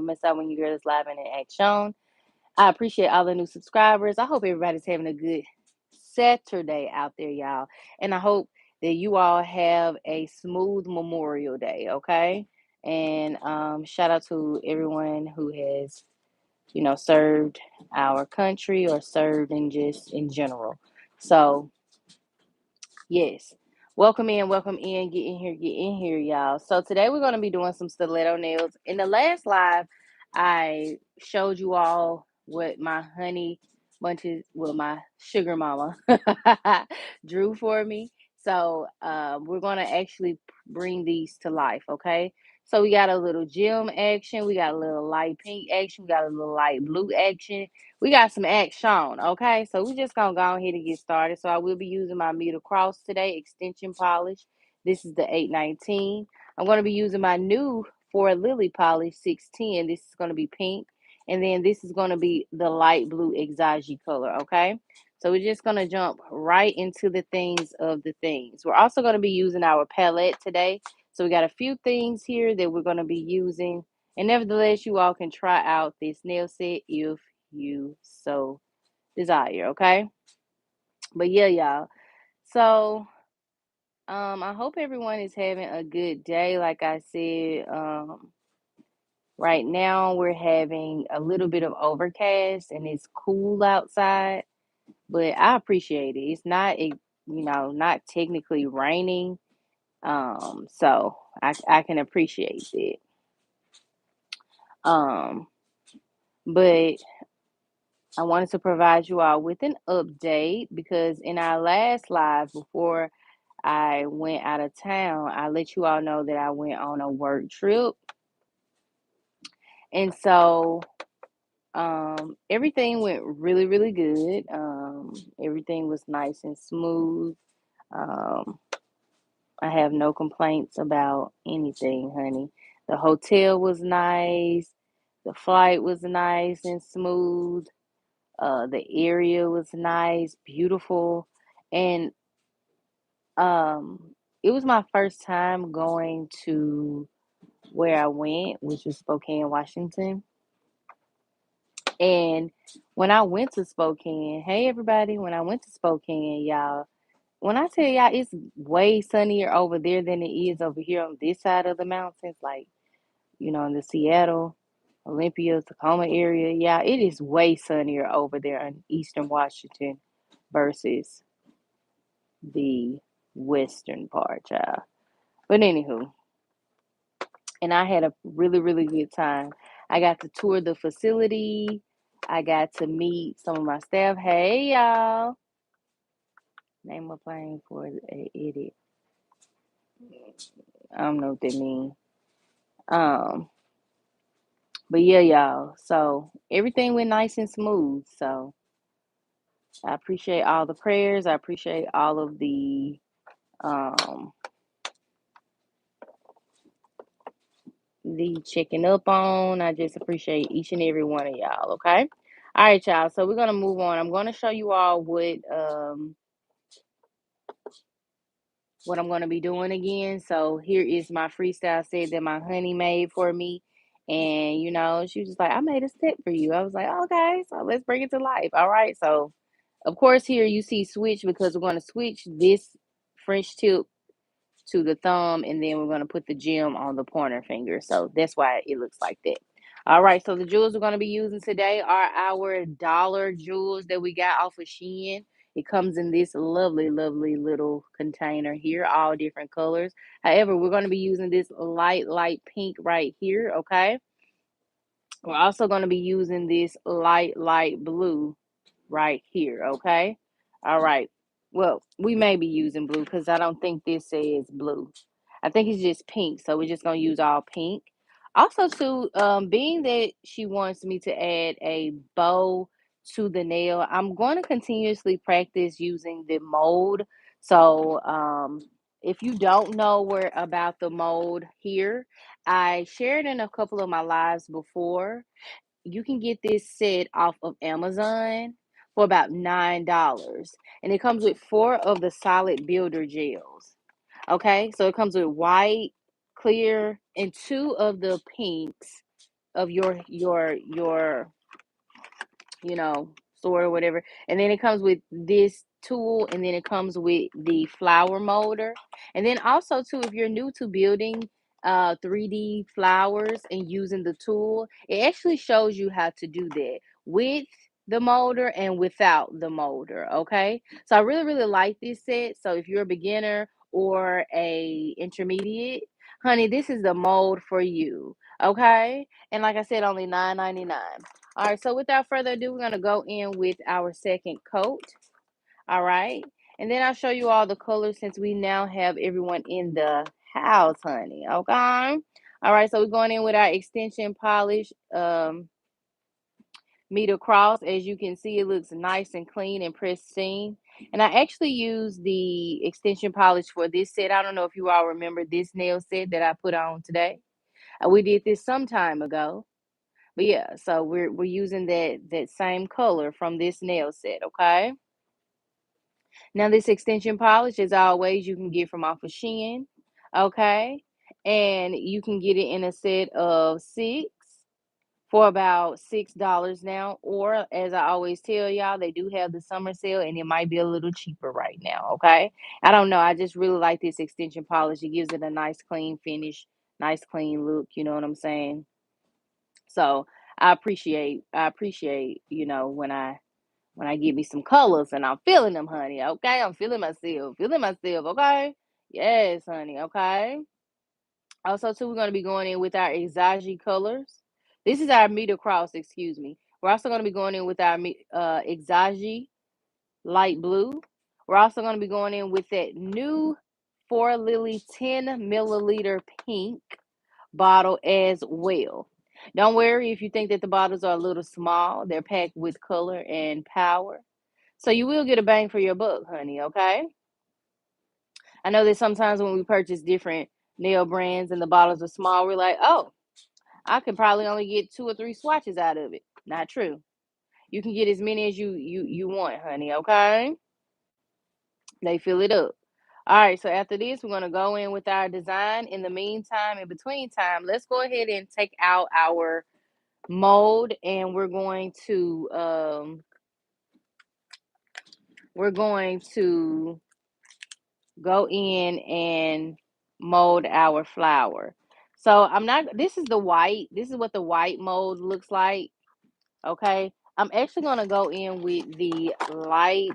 miss out when your girl is live and in action. I appreciate all the new subscribers. I hope everybody's having a good Saturday out there, y'all. And I hope that you all have a smooth Memorial Day, okay? And shout out to everyone who has, served our country or served in general. So, yes. Welcome in, get in here, y'all. So today we're gonna be doing some stiletto nails. In the last live, I showed you all what my honey bunches, well, my sugar mama drew for me. So we're gonna actually bring these to life, okay? So we got a little gem action, we got a little light pink action, we got a little light blue action, we got some action, okay? So we're just gonna go ahead and get started. So I will be using my meter cross today, extension polish. This is the 819. I'm gonna be using my new 4 lily polish 610. This is gonna be pink. And then this is gonna be the light blue exage color, okay? So we're just gonna jump right into the things of the things. We're also gonna be using our palette today. So we got a few things here that we're gonna be using. And nevertheless, you all can try out this nail set if you so desire, okay? But yeah, y'all. So I hope everyone is having a good day. Like I said, right now we're having a little bit of overcast and it's cool outside, but I appreciate it. It's not not technically raining. So I can appreciate it. Um, but I wanted to provide you all with an update because in our last live before I went out of town, I let you all know that I went on a work trip. And so everything went really, really good. Everything was nice and smooth. Um, I have no complaints about anything, honey. The hotel was nice. The flight was nice and smooth. The area was nice, beautiful, and it was my first time going to where I went, which was Spokane, Washington. And when I went to Spokane, hey everybody, when I went to Spokane, y'all, when I tell y'all it's way sunnier over there than it is over here on this side of the mountains, like, in the Seattle, Olympia, Tacoma area, yeah, it is way sunnier over there in Eastern Washington versus the western part, y'all. But anywho, and I had a really, really good time. I got to tour the facility. I got to meet some of my staff. Hey, y'all. Name a plane for an idiot. I don't know what that means. Um, but yeah, y'all. So everything went nice and smooth. So I appreciate all the prayers. I appreciate all of um the checking up on. I just appreciate each and every one of y'all, okay? All right, y'all. So we're gonna move on. I'm gonna show you all what I'm gonna be doing again. So here is my freestyle set that my honey made for me. And she was just like, I made a set for you. I was like, okay, so let's bring it to life. All right. So of course here you see switch because we're gonna switch this French tip to the thumb, and then we're going to put the gem on the pointer finger. So that's why it looks like that. All right, so the jewels we're going to be using today are our dollar jewels that we got off of Shein. It comes in this lovely, lovely little container here, all different colors. However, we're going to be using this light pink right here, okay? We're also going to be using this light blue right here, okay? All right. Well, we may be using blue because I don't think this says blue. I think it's just pink, so we're just gonna use all pink. Also, too, being that she wants me to add a bow to the nail, I'm going to continuously practice using the mold. So, if you don't know where about the mold here, I shared in a couple of my lives before. You can get this set off of Amazon for about $9. And it comes with 4 of the solid builder gels. Okay, so it comes with white, clear, and 2 of the pinks. of your you know, store or whatever. And then it comes with this tool, and then it comes with the flower molder. And then also too, if you're new to building 3D flowers and using the tool, it actually shows you how to do that with the molder and without the molder. Okay. So I really like this set. So if you're a beginner or a intermediate, honey, this is the mold for you. Okay. And like I said, only $9.99. All right, so without further ado, we're gonna go in with our second coat. All right, and then I'll show you all the colors since we now have everyone in the house, honey. Okay. All right, so we're going in with our extension polish, meet across. As you can see, it looks nice and clean and pristine. And I actually use the extension polish for this set. I don't know if you all remember this nail set that I put on today. We did this some time ago. But yeah, so we're using that same color from this nail set, okay? Now this extension polish, as always, you can get from off of Shein, okay? And you can get it in a set of six for about $6 now. Or as I always tell y'all, they do have the summer sale and it might be a little cheaper right now, okay? I don't know. I just really like this extension polish. It gives it a nice clean finish, nice clean look, you know what I'm saying? So I appreciate, when I get me some colors and I'm feeling them, honey. Okay. I'm feeling myself. Okay. Yes, honey. Okay. Also, too, we're going to be going in with our Exagi colors. This is our meter cross, excuse me. We're also going to be going in with our Exagi light blue. We're also going to be going in with that new 4 Lily 10 milliliter pink bottle as well. Don't worry if you think that the bottles are a little small. They're packed with color and power. So you will get a bang for your buck, honey, okay? I know that sometimes when we purchase different nail brands and the bottles are small, we're like, oh, I could probably only get 2 or 3 swatches out of it. Not true. You can get as many as you want, honey, okay? They fill it up. All right, so after this, we're gonna go in with our design. In the meantime, in between time, let's go ahead and take out our mold, and we're going to go in and mold our flower. So I'm not this is what the white mold looks like. Okay. I'm actually gonna go in with the light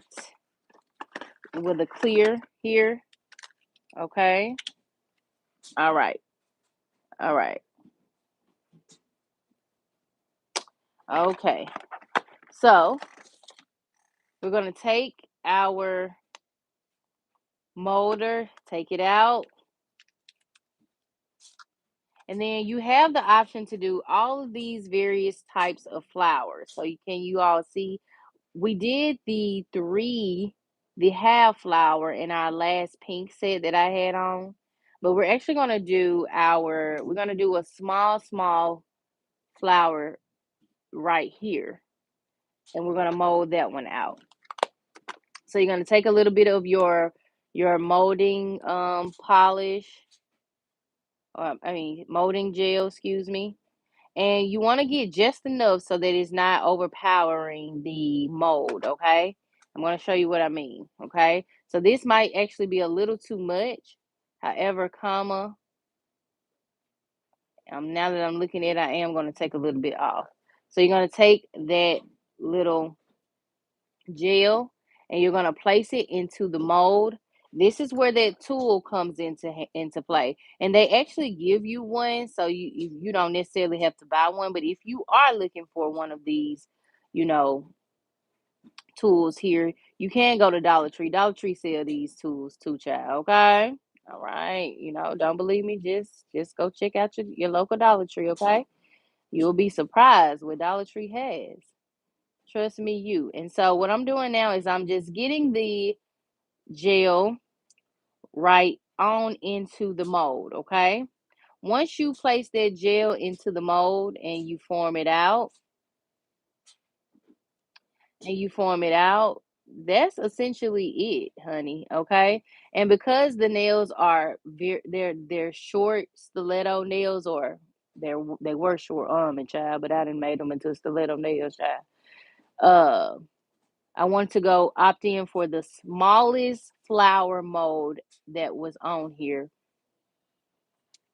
with the clear here. Okay. All right. All right. Okay. So we're gonna take our molder, take it out. And then you have the option to do all of these various types of flowers. So you all see we did the half flower in our last pink set that I had on. But we're actually we're gonna do a small flower right here. And we're gonna mold that one out. So you're gonna take a little bit of your molding polish, molding gel, excuse me. And you want to get just enough so that it's not overpowering the mold, okay? I'm going to show you what I mean, okay? So this might actually be a little too much. However, now that I'm looking at it, I am going to take a little bit off. So you're going to take that little gel and you're going to place it into the mold. This is where that tool comes into play, and they actually give you one, so you don't necessarily have to buy one. But if you are looking for one of these, you know, tools here, you can go to Dollar Tree. Dollar Tree sell these tools too, child. Okay, all right. Don't believe me? Just go check out your local Dollar Tree. Okay, you'll be surprised what Dollar Tree has. Trust me, you. And so what I'm doing now is I'm just getting the gel right on into the mold, okay? Once you place that gel into the mold and you form it out, that's essentially it, honey, okay? And because the nails are they're short stiletto nails, or They were short arming, child, but I done made them into stiletto nails, child. Uh, I wanted to go opt in for the smallest flower mold that was on here,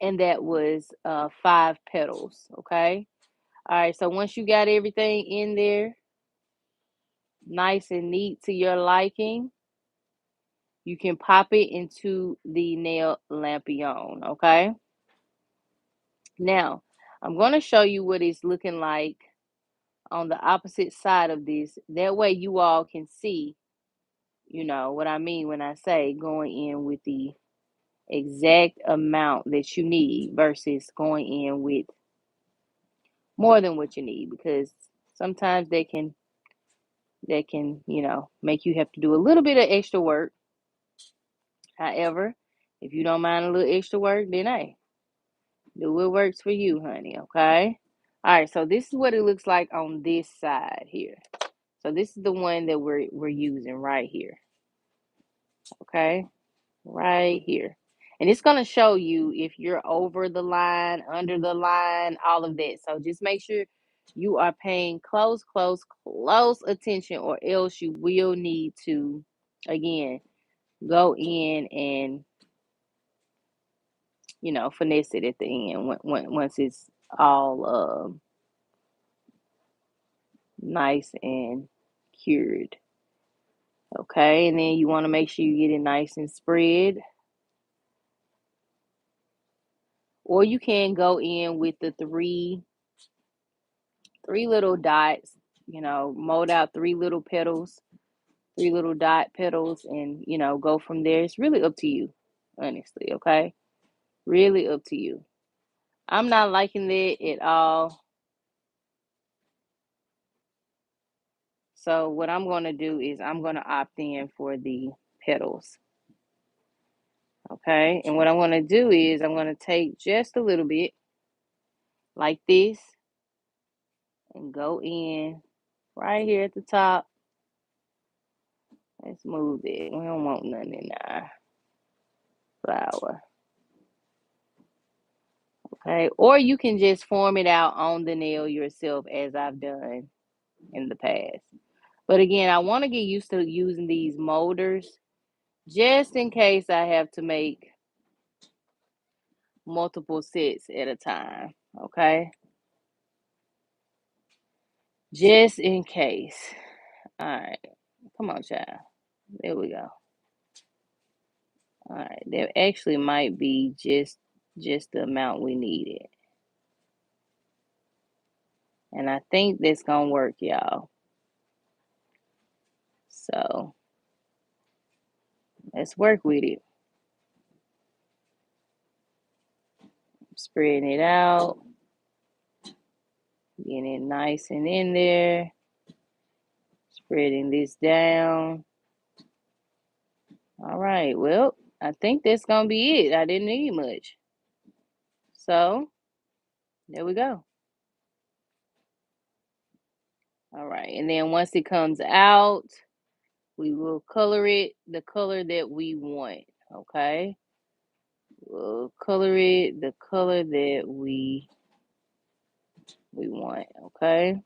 and that was 5 petals. Okay. All right. So once you got everything in there, nice and neat to your liking, you can pop it into the nail lampion. Okay. Now, I'm going to show you what it's looking like on the opposite side of this. That way you all can see, what I mean when I say going in with the exact amount that you need versus going in with more than what you need, because sometimes they can make you have to do a little bit of extra work. However, if you don't mind a little extra work, then hey, do what works for you, honey, okay? All right, so this is what it looks like on this side here. So this is the one that we're using right here. Okay? Right here. And it's going to show you if you're over the line, under the line, all of that. So just make sure you are paying close, close, close attention, or else you will need to, again, go in and, finesse it at the end once it's all nice and cured. Okay, and then you want to make sure you get it nice and spread. Or you can go in with the three little dots, mold out three little dot petals, and go from there. It's really up to you, honestly, okay? Really up to you. I'm not liking it at all. So what I'm going to do is I'm going to opt in for the petals. Okay? And what I'm going to do is I'm going to take just a little bit like this and go in right here at the top. Let's move it. We don't want nothing in our flower. Okay, or you can just form it out on the nail yourself, as I've done in the past. But again, I want to get used to using these molders just in case I have to make multiple sets at a time. Okay, just in case. All right, come on, child. There we go. All right, there actually might be just the amount we needed, and I think that's gonna work, y'all. So let's work with it. Spreading it out, getting it nice and in there, spreading this down. All right, well, I think that's gonna be it. I didn't need much. So there we go. All right, and then once it comes out, we will color it the color that we want. Okay, we'll color it the color that we want. Okay.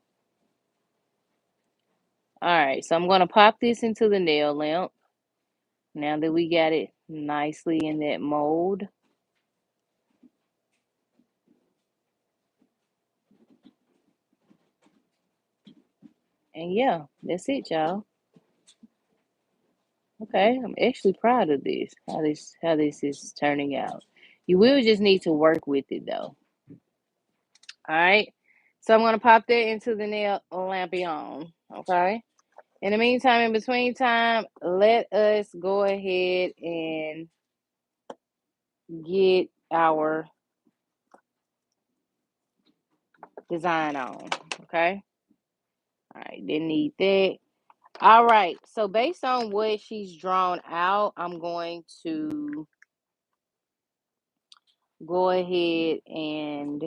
All right, so I'm gonna pop this into the nail lamp now that we got it nicely in that mold. And yeah, that's it, y'all. Okay, I'm actually proud of this. How this is turning out. You will just need to work with it though. All right. So I'm gonna pop that into the nail lampion. Okay. In the meantime, in between time, let us go ahead and get our design on. Okay. All right. Didn't need that. All right. So based on what she's drawn out, I'm going to go ahead and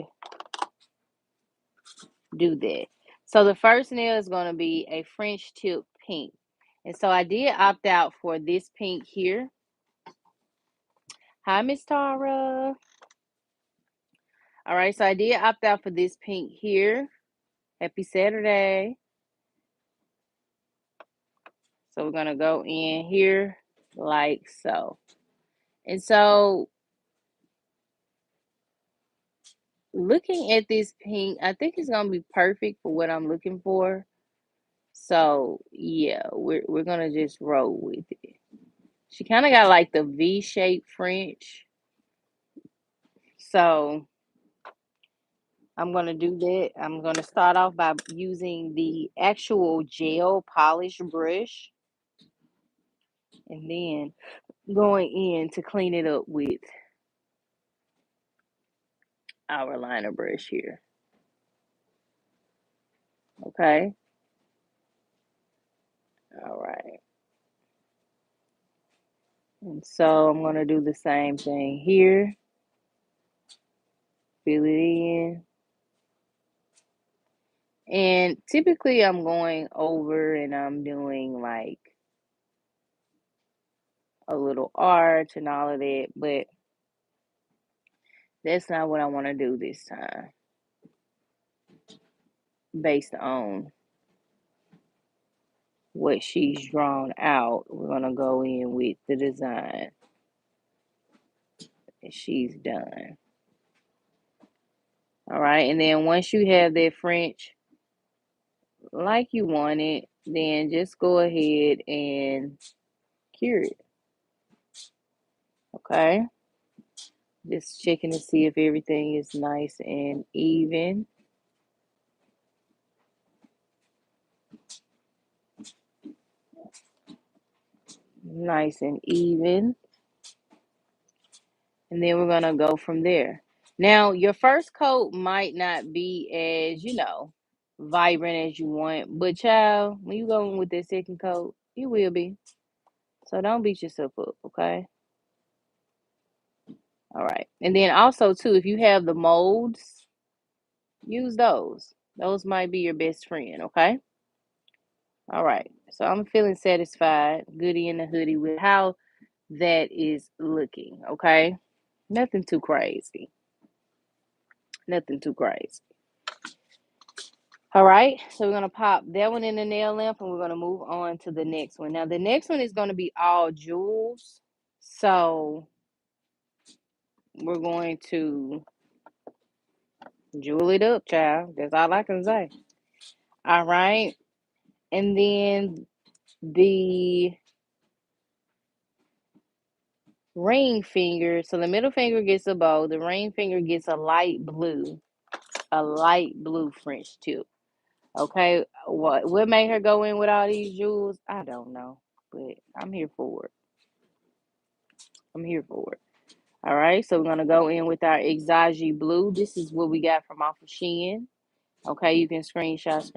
do that. So the first nail is going to be a French tip pink. And so I did opt out for this pink here. Hi, Miss Tara. All right, so I did opt out for this pink here. Happy Saturday. So we're going to go in here like so. And so looking at this pink, I think it's going to be perfect for what I'm looking for. So yeah, we're going to just roll with it. She kind of got like the V-shaped French. So I'm going to do that. I'm going to start off by using the actual gel polish brush and then going in to clean it up with our liner brush here. Okay. All right. And so I'm going to do the same thing here. Fill it in. And typically I'm going over and I'm doing like a little arch and all of that, but that's not what I want to do this time based on what she's drawn out. We're going to go in with the design that she's done. All right, and then once you have that French like you want it, then just go ahead and cure it. Okay, just checking to see if everything is nice and even. Nice and even. And then we're gonna go from there. Now, your first coat might not be as, vibrant as you want, but child, when you go in with that second coat, it will be. So don't beat yourself up, okay? All right. And then also too, if you have the molds, use those. Those might be your best friend, okay? All right. So I'm feeling satisfied, goody in the hoodie with how that is looking, okay? Nothing too crazy. Nothing too crazy. All right, so we're gonna pop that one in the nail lamp and we're gonna move on to the next one. Now, the next one is gonna be all jewels. So we're going to jewel it up, child. That's all I can say. All right. And then the ring finger. So the middle finger gets a bow, the ring finger gets a light blue French tip. Okay. What made her go in with all these jewels? I don't know. But I'm here for it. I'm here for it. All right, so we're gonna go in with our Exagi blue. This is what we got from off of Shein. Okay, you can screenshot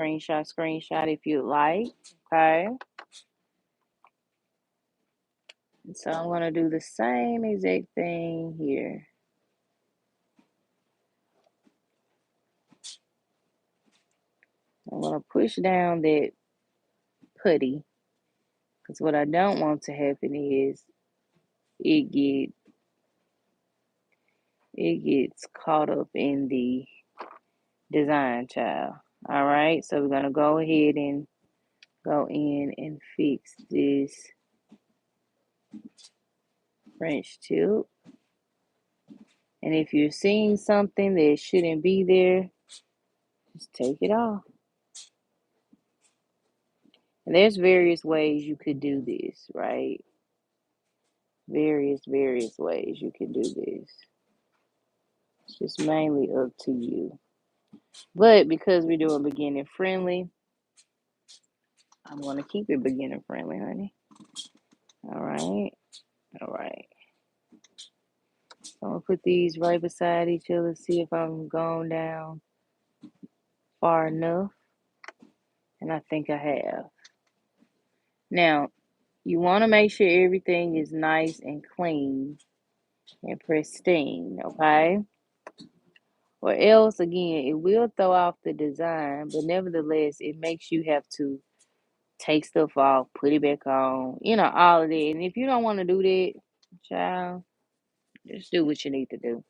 if you'd like. Okay, so I'm gonna do the same exact thing here. I'm gonna push down that putty because what I don't want to happen is it get it gets caught up in the design, child. All right, so we're gonna go ahead and go in and fix this French tip. And if you're seeing something that shouldn't be there, just take it off. And there's various ways you could do this, right? Various ways you could do this. It's just mainly up to you. But because we're doing beginner friendly, I'm going to keep it beginner friendly, honey. All right. All right. So I'm going to put these right beside each other, see if I'm going down far enough. And I think I have. Now, you want to make sure everything is nice and clean and pristine, okay? Or else, again, it will throw off the design, but nevertheless, it makes you have to take stuff off, put it back on, all of that. And if you don't want to do that, child, just do what you need to do.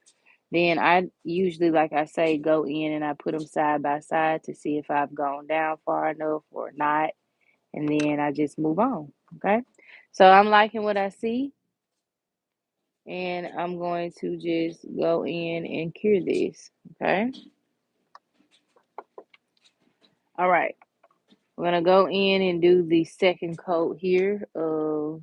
Then I usually, like I say, go in and I put them side by side to see if I've gone down far enough or not. And then I just move on. Okay. So I'm liking what I see. And I'm going to just go in and cure this. Okay. All right. I'm going to go in and do the second coat here of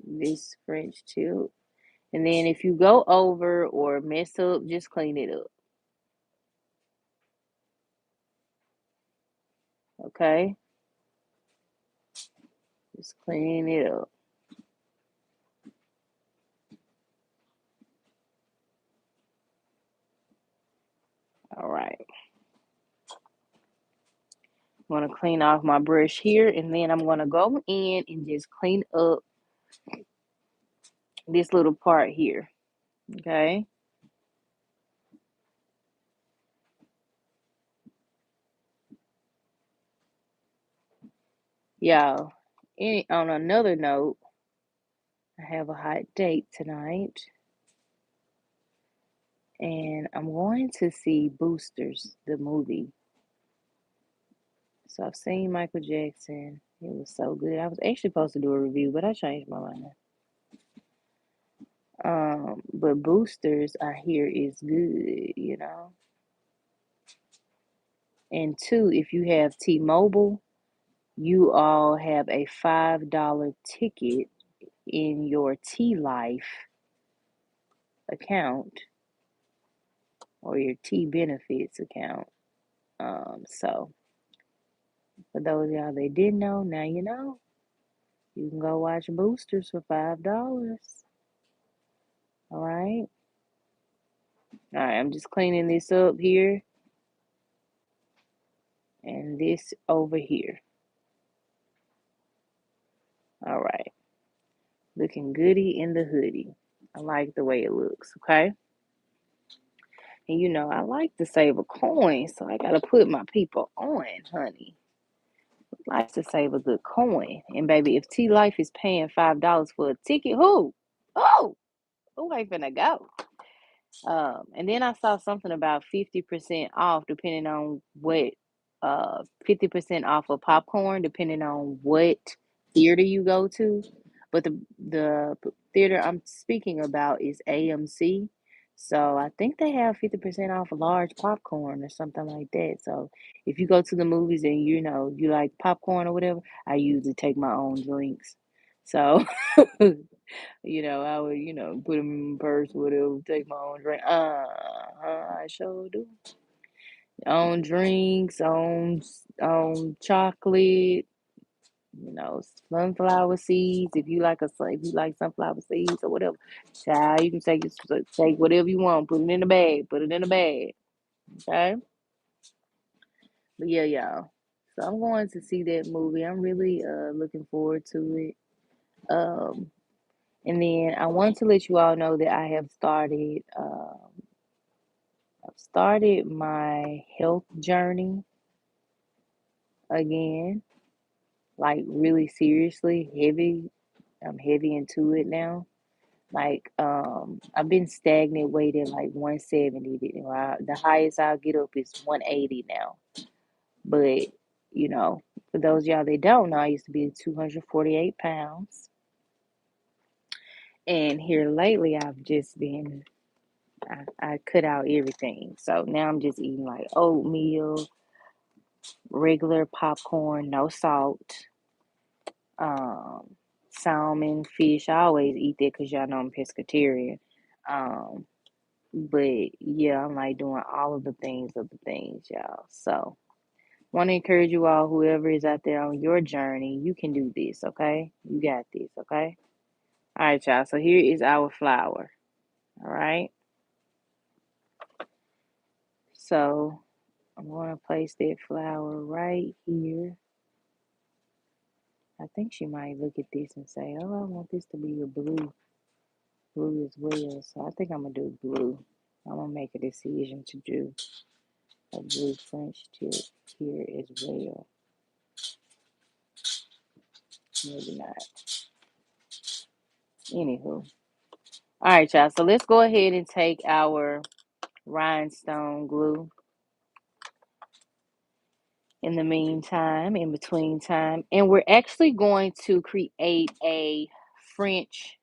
this French tip. And then if you go over or mess up, just clean it up. Okay? Just clean it up. All right. I'm going to clean off my brush here, and then I'm going to go in and just clean up this little part here. Okay? Y'all, on another note, I have a hot date tonight, and I'm going to see Boosters, the movie. So I've seen Michael Jackson. It was so good. I was actually supposed to do a review, but I changed my mind. But Boosters, I hear is good, you know. And two, if you have T-Mobile, you all have a $5 ticket in your T-Life account or your T-Benefits account. So for those of y'all that didn't know, now you know. You can go watch Boosters for $5. All right. All right, I'm just cleaning this up here and this over here. All right. Looking goody in the hoodie. I like the way it looks, okay? And you know, I like to save a coin, so I gotta put my people on, honey. Like to save a good coin. And baby, if T Life is paying $5 for a ticket, who? Oh, who ain't finna go? And then I saw something about 50% off depending on what 50% off of popcorn depending on what theater you go to. But the theater I'm speaking about is AMC. So I think they have 50% off large popcorn or something like that. So if you go to the movies and you know you like popcorn or whatever, I usually take my own drinks. So I would, put them in my purse, whatever, take my own drink. I sure do. On drinks, on chocolate, sunflower seeds. If you like sunflower seeds or whatever, child, you can take whatever you want, put it in the bag, put it in the bag. Okay. But yeah, y'all. So I'm going to see that movie. I'm really looking forward to it. Um, and then I want to let you all know that I have started my health journey again, like really seriously, heavy. I'm heavy into it now. Like, I've been stagnant weight at like 170. The highest I'll get up is 180 now. But, for those of y'all that don't know, I used to be 248 pounds. And here lately, I cut out everything. So now I'm just eating like oatmeal, regular popcorn, no salt, um, salmon, fish. I always eat that because y'all know I'm pescatarian. Um, but yeah, I'm like doing all of the things, y'all. So want to encourage you all, whoever is out there on your journey, you can do this, okay? You got this, okay? All right, y'all. So here is our flour. All right. So I'm going to place that flour right here. I think she might look at this and say, "Oh, I want this to be a blue as well." So I think I'm gonna do blue. I'm gonna make a decision to do a blue French tip here as well. Maybe not. Anywho. All right, y'all. So let's go ahead and take our rhinestone glue in the meantime, in between time. And we're actually going to create a French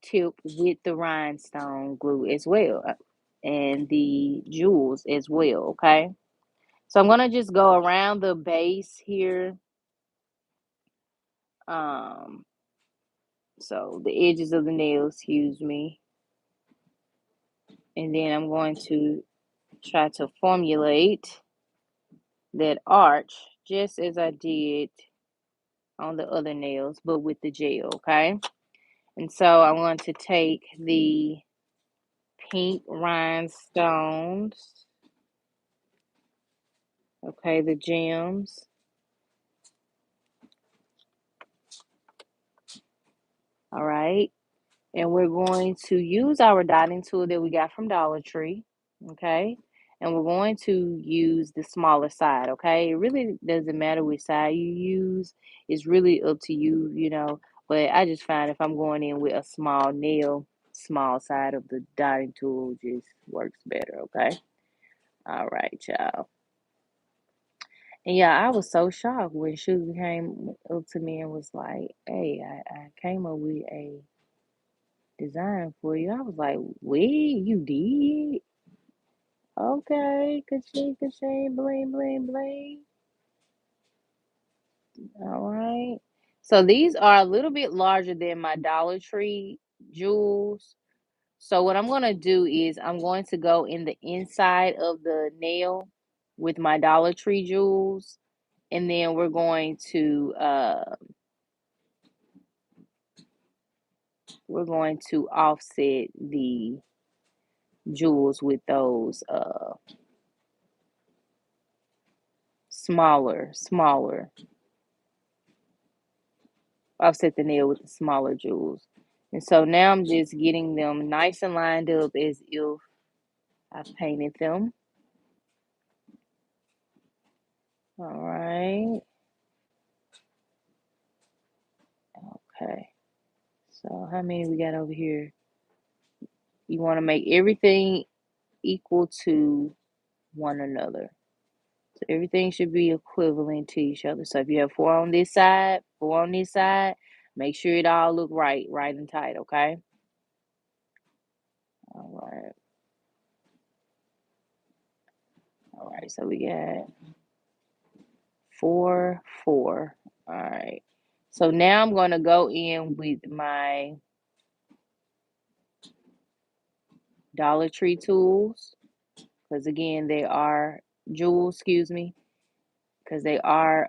tip with the rhinestone glue as well and the jewels as well, okay? So I'm going to just go around the base here. Um, so the edges of the nails, excuse me. And then I'm going to try to formulate that arch just as I did on the other nails, but with the gel, okay? And so I'm going to take the pink rhinestones, okay, the gems. All right. And we're going to use our dotting tool that we got from Dollar Tree, okay? And we're going to use the smaller side, okay? It really doesn't matter which side you use. It's really up to you, you know. But I just find if I'm going in with a small nail, small side of the dotting tool just works better, okay? All right, y'all. And yeah, I was so shocked when Sugar came up to me and was like, hey, I came up with a design for you. I was like, wait, you did? Okay, ka-ching, bling, bling, bling. All right. So these are a little bit larger than my Dollar Tree jewels. So what I'm going to do is I'm going to go in the inside of the nail with my Dollar Tree jewels. And then we're going to offset the jewels with those smaller offset the nail with the smaller jewels. And so now I'm just getting them nice and lined up as if I painted them. All right. Okay. So how many we got over here? You want to make everything equal to one another. So everything should be equivalent to each other. So if you have four on this side, four on this side, make sure it all look right and tight, okay? All right. All right, so we got 4, 4. All right. So now I'm going to go in with my Dollar Tree tools because again they are jewels, excuse me, because they are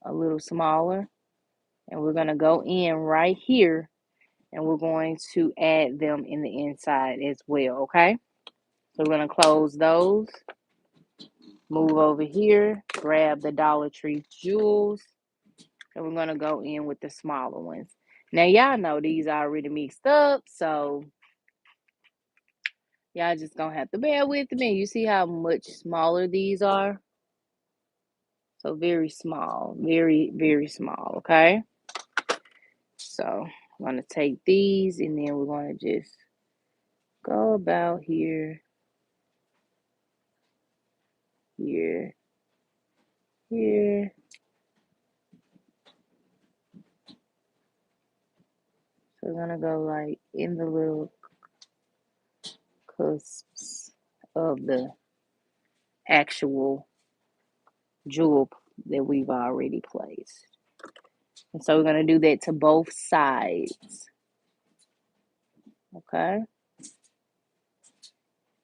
a little smaller. And we're going to go in right here and we're going to add them in the inside as well, okay? So we're going to close those, move over here, grab the Dollar Tree jewels, and we're going to go in with the smaller ones. Now, y'all know these are already mixed up, so y'all just going to have to bear with me. You see how much smaller these are? So very small, very, very small, okay? So I'm going to take these and then we're going to just go about here, here, here. So we're going to go like in the little cusps of the actual jewel that we've already placed. And so we're going to do that to both sides. Okay?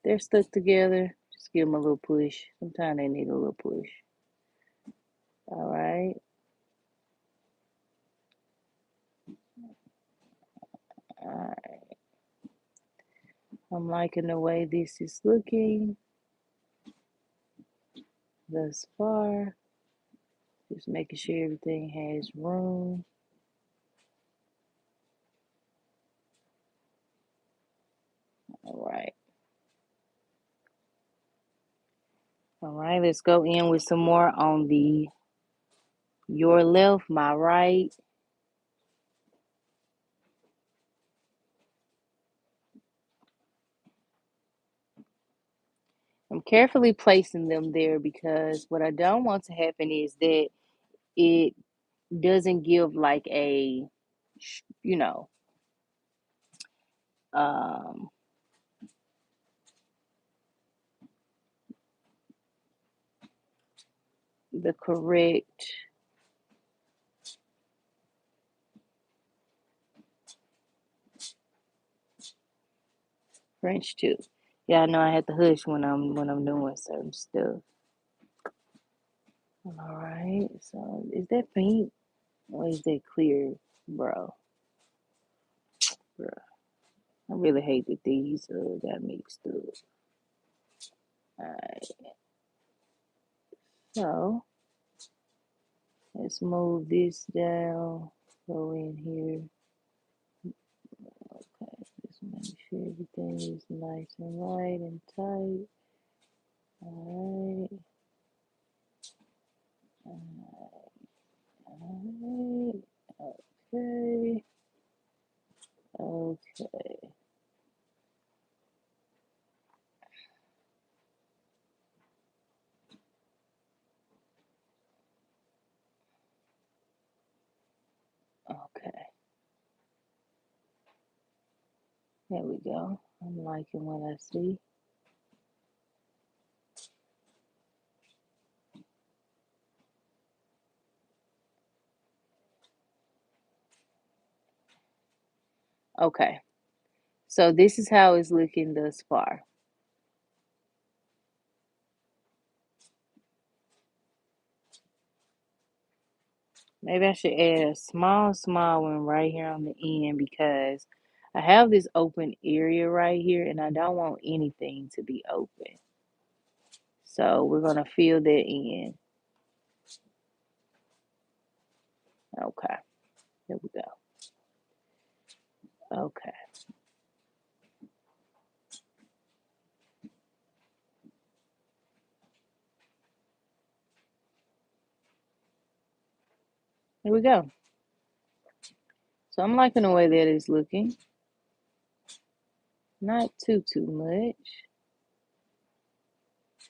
They're stuck together. Just give them a little push. Sometimes they need a little push. All right. All right. I'm liking the way this is looking thus far. Just making sure everything has room. All right. All right, let's go in with some more on the your left, my right. carefully placing them there because what I don't want to happen is that it doesn't give like a, you know, um, the correct French tip. Yeah, I know I have to hush when I'm doing certain stuff. All right, so is that pink or is that clear, bro? Bro, I really hate that these got mixed up. All right, so let's move this down. Go in here. Okay, just make sure everything is nice and right and tight. All right, all right. Okay, okay, okay. There we go. I'm liking what I see. Okay, so this is how it's looking thus far. Maybe I should add a small one right here on the end because I have this open area right here and I don't want anything to be open. So we're gonna fill that in. Okay, there we go. Okay, there we go. So I'm liking the way that it's looking. Not too much.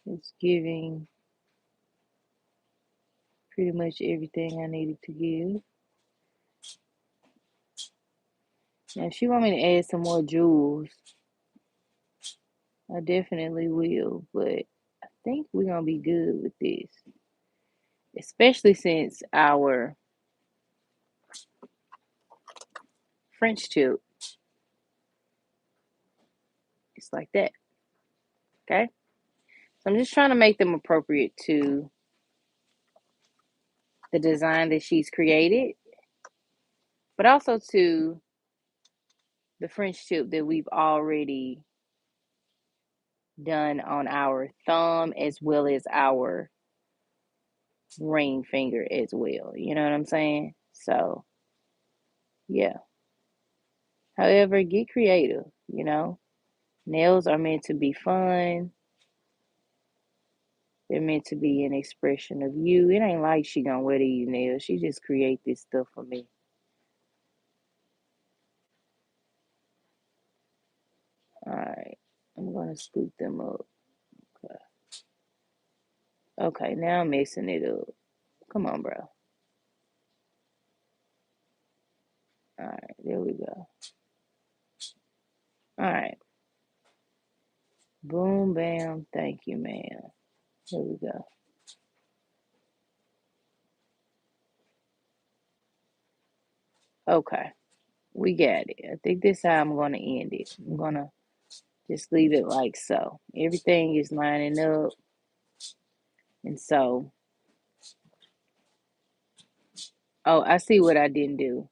It's giving pretty much everything I needed to give. Now, if you want me to add some more jewels, I definitely will, but I think we're gonna be good with this, especially since our French tip is like that. Okay, so I'm just trying to make them appropriate to the design that she's created, but also to the French tip that we've already done on our thumb as well as our ring finger as well. You know what I'm saying? So, yeah. However, get creative, you know. Nails are meant to be fun. They're meant to be an expression of you. It ain't like she gonna wear these nails. She just create this stuff for me. All right. I'm gonna scoop them up. Okay. Okay, now I'm mixing it up. Come on, bro. All right, there we go. All right. Boom, bam. Thank you, ma'am. There we go. Okay. We got it. I think this is how I'm gonna end it. I'm gonna just leave it like so. Everything is lining up. And so, oh, I see what I didn't do.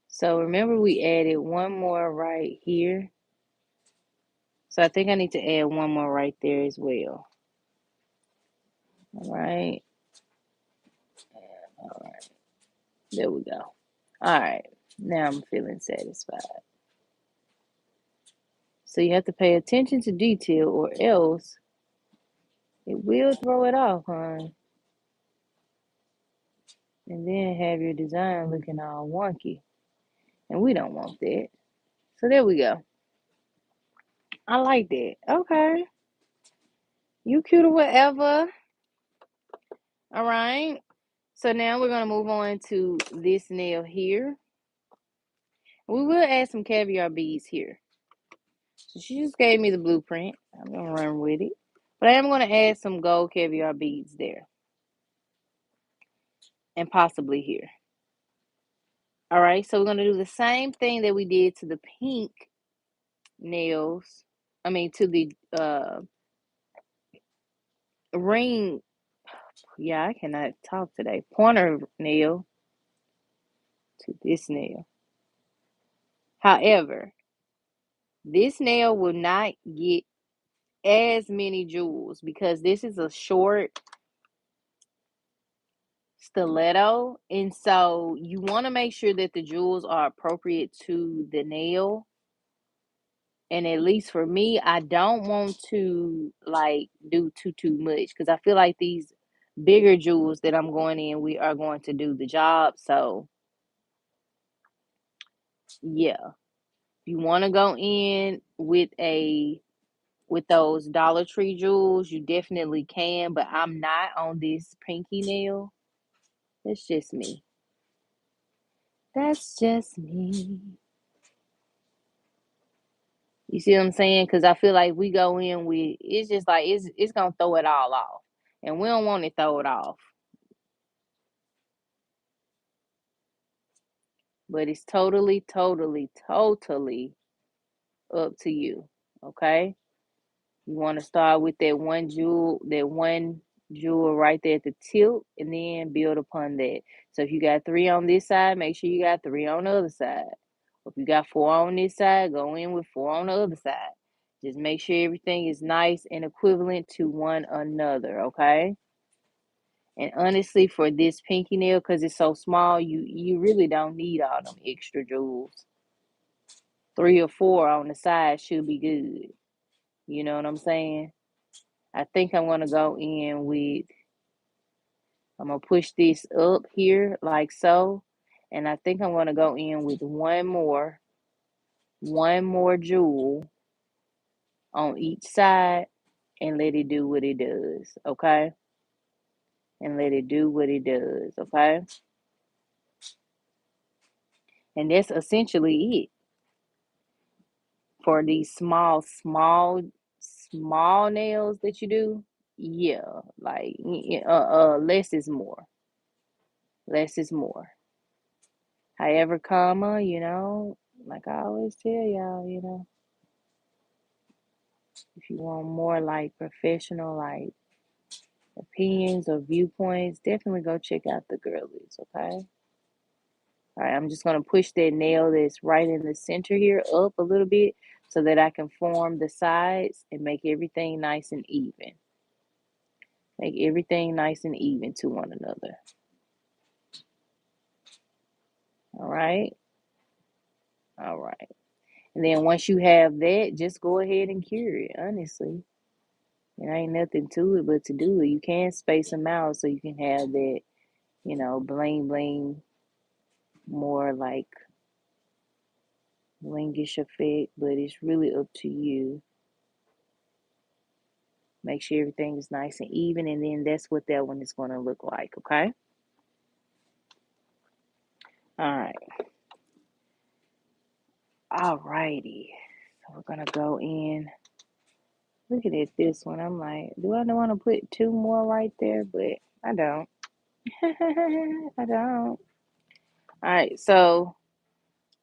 So remember we added one more right here. So I think I need to add one more right there as well. All right. All right. There we go. All right. Now I'm feeling satisfied. So you have to pay attention to detail or else it will throw it off, hon. And then have your design looking all wonky. And we don't want that. So there we go. I like that. Okay. You cute or whatever. All right. So now we're going to move on to this nail here. We will add some caviar beads here. So she just gave me the blueprint. I'm going to run with it. But I am going to add some gold caviar beads there. And possibly here. All right. So we're going to do the same thing that we did to the pink nails. I mean, to the ring. Yeah, I cannot talk today. Pointer nail to this nail. However, this nail will not get as many jewels because this is a short stiletto, and so you want to make sure that the jewels are appropriate to the nail. And at least for me, I don't want to like do too much because I feel like these bigger jewels that I'm going in, we are going to do the job. So yeah, if you want to go in with those Dollar Tree jewels, you definitely can, but I'm not on this pinky nail. That's just me. That's just me. You see what I'm saying? Because I feel like we go in with it's just like it's gonna throw it all off, and we don't want to throw it off. But it's totally up to you. Okay? You want to start with that one jewel right there at the tilt, and then build upon that. So if you got 3 on this side, make sure you got 3 on the other side. If you got 4 on this side, go in with 4 on the other side. Just make sure everything is nice and equivalent to one another, okay? And honestly, for this pinky nail, because it's so small, you really don't need all them extra jewels. 3 or 4 on the side should be good. You know what I'm saying? I think I'm gonna go in with I'm gonna push this up here like so. And I think I'm gonna go in with one more jewel on each side and let it do what it does, okay? And let it do what it does, okay? And that's essentially it for these small nails that you do. Yeah, like less is more. Less is more. However, like I always tell y'all, if you want more like professional, like opinions or viewpoints, definitely go check out the girlies, okay? All right, I'm just going to push that nail that's right in the center here up a little bit so that I can form the sides and make everything nice and even. Make everything nice and even to one another. All right? All right. And then once you have that, just go ahead and cure it, honestly. It ain't nothing to it but to do it. You can space them out so you can have that, bling bling, more like blingish effect, but it's really up to you. Make sure everything is nice and even, and then that's what that one is going to look like, okay? All right. All righty. So we're going to go in. Looking at this one, I'm like, do I want to put 2 more right there? But I don't. I don't. All right, so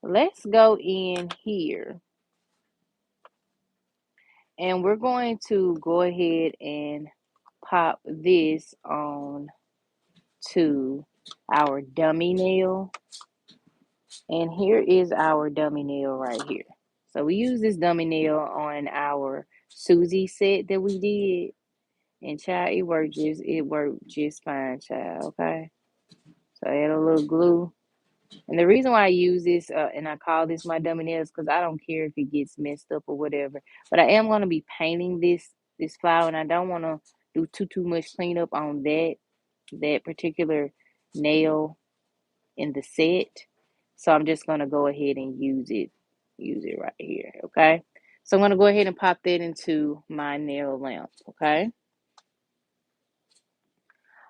let's go in here. And we're going to go ahead and pop this on to our dummy nail. And here is our dummy nail right here. So we use this dummy nail on our Susie set that we did. And child, it worked just fine, child, okay? So I add a little glue. And the reason why I use this and I call this my dummy nail is because I don't care if it gets messed up or whatever. But I am going to be painting this flower, and I don't want to do too much cleanup on that particular nail in the set. So I'm just going to go ahead and use it right here, okay? So I'm going to go ahead and pop that into my nail lamp, okay?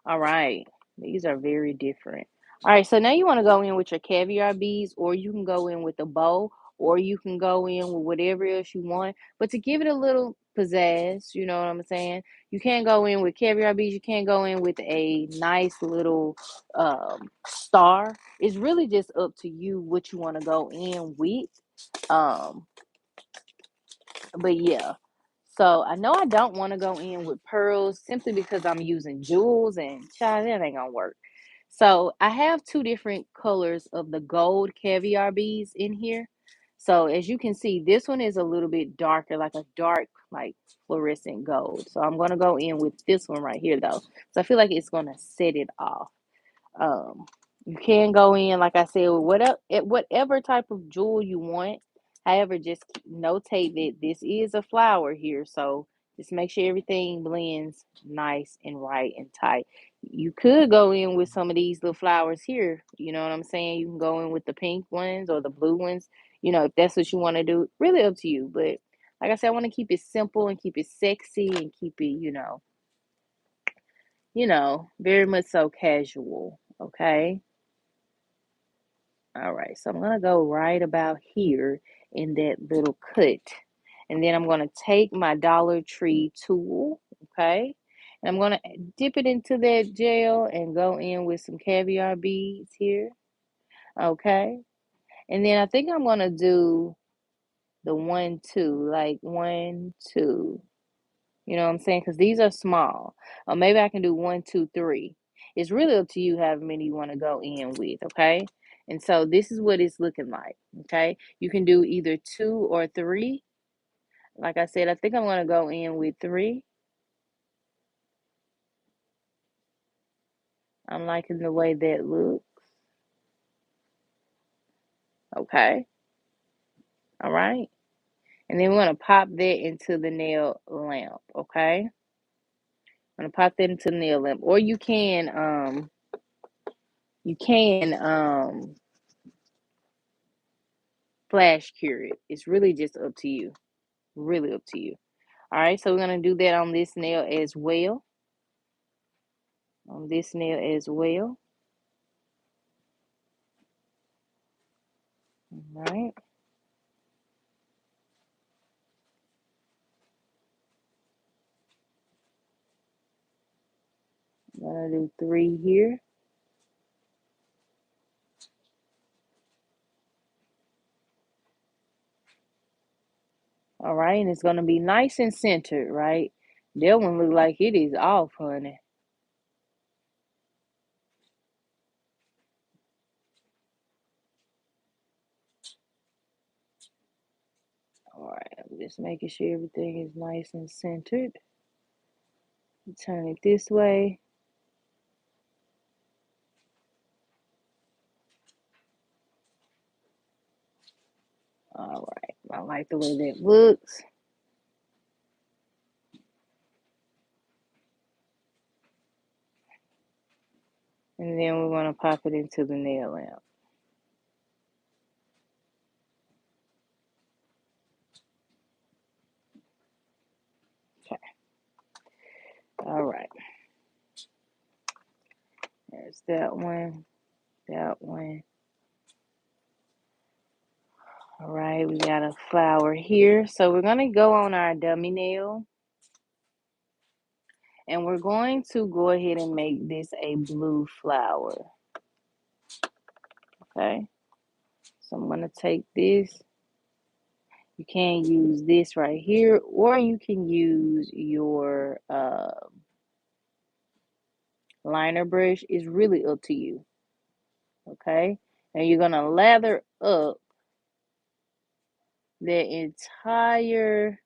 All right. These are very different. All right, so now you want to go in with your caviar beads, or you can go in with a bow, or you can go in with whatever else you want. But to give it a little pizzazz, you know what I'm saying? You can't go in with caviar beads. You can't go in with a nice little star. It's really just up to you what you want to go in with. Um, but yeah. So I know I don't want to go in with pearls simply because I'm using jewels and child, that ain't gonna work. So I have two different colors of the gold caviar beads in here. So as you can see, this one is a little bit darker, like a dark, like fluorescent gold. So I'm gonna go in with this one right here though. So I feel like it's gonna set it off. Um, you can go in, like I said, with whatever type of jewel you want. However, just notate that this is a flower here, so just make sure everything blends nice and right and tight. You could go in with some of these little flowers here. You know what I'm saying? You can go in with the pink ones or the blue ones. You know, if that's what you want to do, really up to you. But like I said, I want to keep it simple and keep it sexy and keep it, very much so casual. Okay. All right, so I'm gonna go right about here in that little cut. And then I'm gonna take my Dollar Tree tool, okay? And I'm gonna dip it into that gel and go in with some caviar beads here, okay? And then I think I'm gonna do the 1, 2, like 1, 2. You know what I'm saying? Because these are small. Or maybe I can do 1, 2, 3. It's really up to you however many you want to go in with, okay? And so this is what it's looking like, okay? You can do either 2 or 3. Like I said, I think I'm going to go in with 3. I'm liking the way that looks, okay? All right. And then we're going to pop that into the nail lamp, okay? I'm going to pop that into the nail lamp. Or you can flash cure it. It's really just up to you. Really up to you. All right, so we're going to do that on this nail as well. On this nail as well. All right. I'm going to do 3 here. All right, and it's going to be nice and centered, right? That one look like it is off, honey. All right, I'm just making sure everything is nice and centered. Turn it this way. All right, I like the way that looks. And then we're going to pop it into the nail lamp. Okay. All right. There's that one. That one. All right, we got a flower here. So we're going to go on our dummy nail. And we're going to go ahead and make this a blue flower. Okay. So I'm going to take this. You can use this right here, or you can use your liner brush. It's really up to you. Okay. And you're going to lather up the entire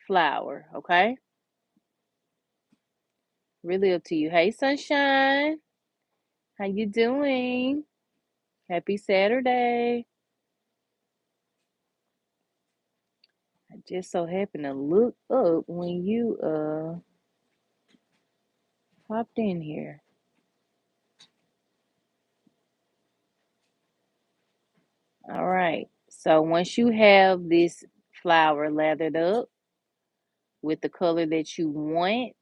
flower. Okay. Really up to you. Hey, sunshine. How you doing? Happy Saturday. I just so happened to look up when you popped in here. All right. So once you have this flower lathered up with the color that you want,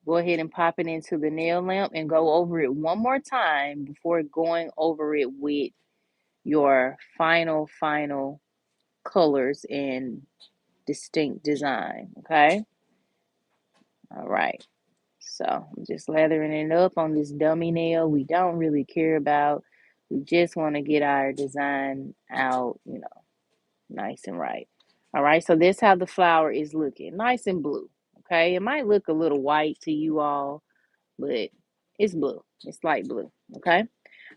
go ahead and pop it into the nail lamp and go over it one more time before going over it with your final colors and distinct design. Okay. All right. So I'm just lathering it up on this dummy nail we don't really care about. We just want to get our design out, nice and right. All right, so this how the flower is looking, nice and blue. Okay, it might look a little white to you all, but it's blue. It's light blue. Okay.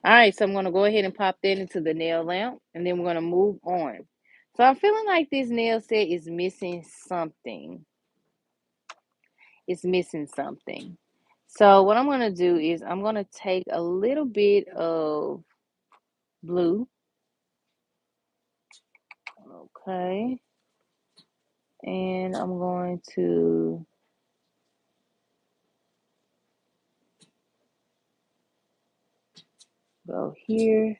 All right, so I'm going to go ahead and pop that into the nail lamp, and then we're going to move on. So I'm feeling like this nail set is missing something. It's missing something. So what I'm going to do is I'm going to take a little bit of blue. Okay. And I'm going to go here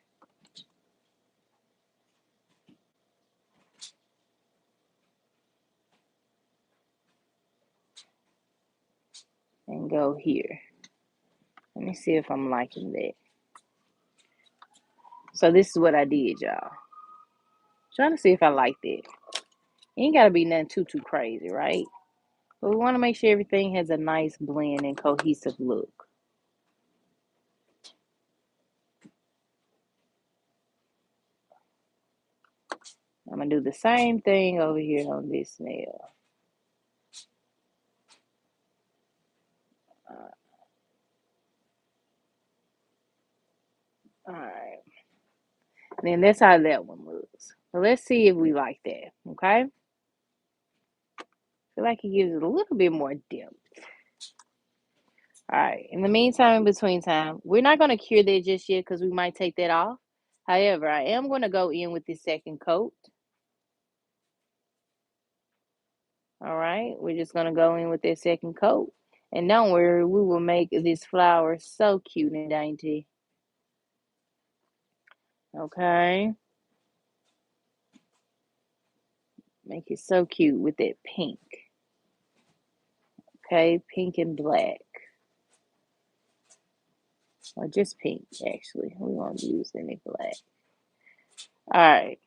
and go here. Let me see if I'm liking that. So this is what I did, y'all. Trying to see if I like that. Ain't got to be nothing too crazy, right? But we want to make sure everything has a nice blend and cohesive look. I'm going to do the same thing over here on this nail. All right. And then that's how that one looks. So let's see if we like that, okay? I feel like it gives it a little bit more depth. All right. In the meantime, in between time, we're not going to cure that just yet because we might take that off. However, I am going to go in with the second coat. All right. We're just going to go in with that second coat. And don't worry, we will make this flower so cute and dainty. Okay. Make it so cute with that pink. Okay. Pink and black. Or just pink, actually. We won't use any black. All right.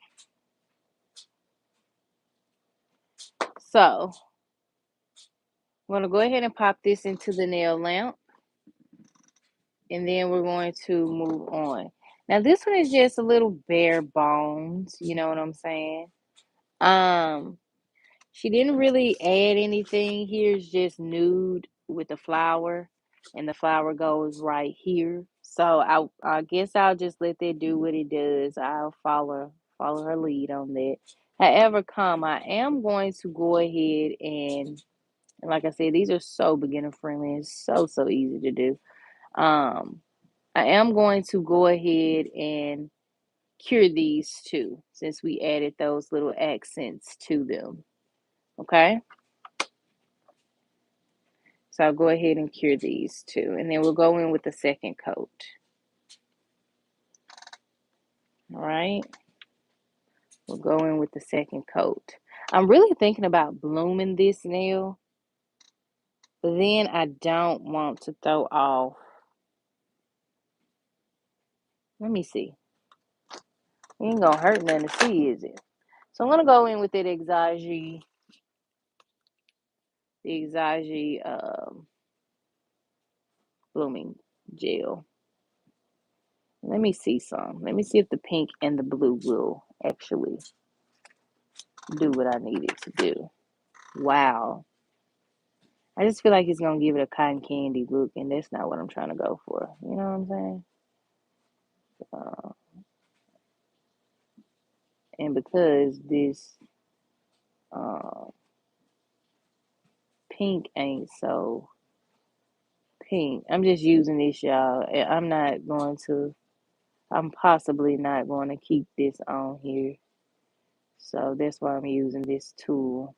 So, I'm going to go ahead and pop this into the nail lamp. And then we're going to move on. Now, this one is just a little bare bones. You know what I'm saying? Um, she didn't really add anything. Here's just nude with the flower. And the flower goes right here. So I guess I'll just let that do what it does. I'll follow her lead on that. However, I am going to go ahead and like I said, these are so beginner friendly. It's so easy to do. I am going to go ahead and cure these two since we added those little accents to them. Okay. So I'll go ahead and cure these two, and then we'll go in with the second coat. All right. We'll go in with the second coat. I'm really thinking about blooming this nail, but then I don't want to throw off. Let me see. It ain't gonna hurt nothing to see, is it? So I'm gonna go in with that the blooming gel. Let me see some. Let me see if the pink and the blue will actually do what I need it to do. Wow. I just feel like it's going to give it a cotton candy look, and that's not what I'm trying to go for. You know what I'm saying? Uh, and because this uh, pink ain't so pink, I'm just using this, y'all. I'm possibly not going to keep this on here. So that's why I'm using this tool.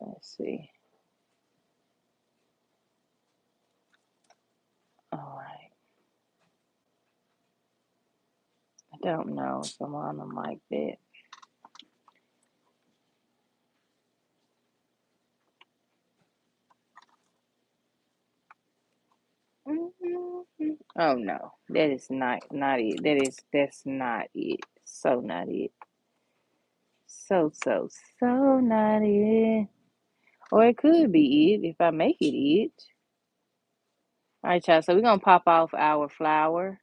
Let's see. All right. don't know. Someone them like that. Oh no, that is not it. That's not it. So not it. So not it. Or it could be it if I make it it. All right, y'all. So we're gonna pop off our flour.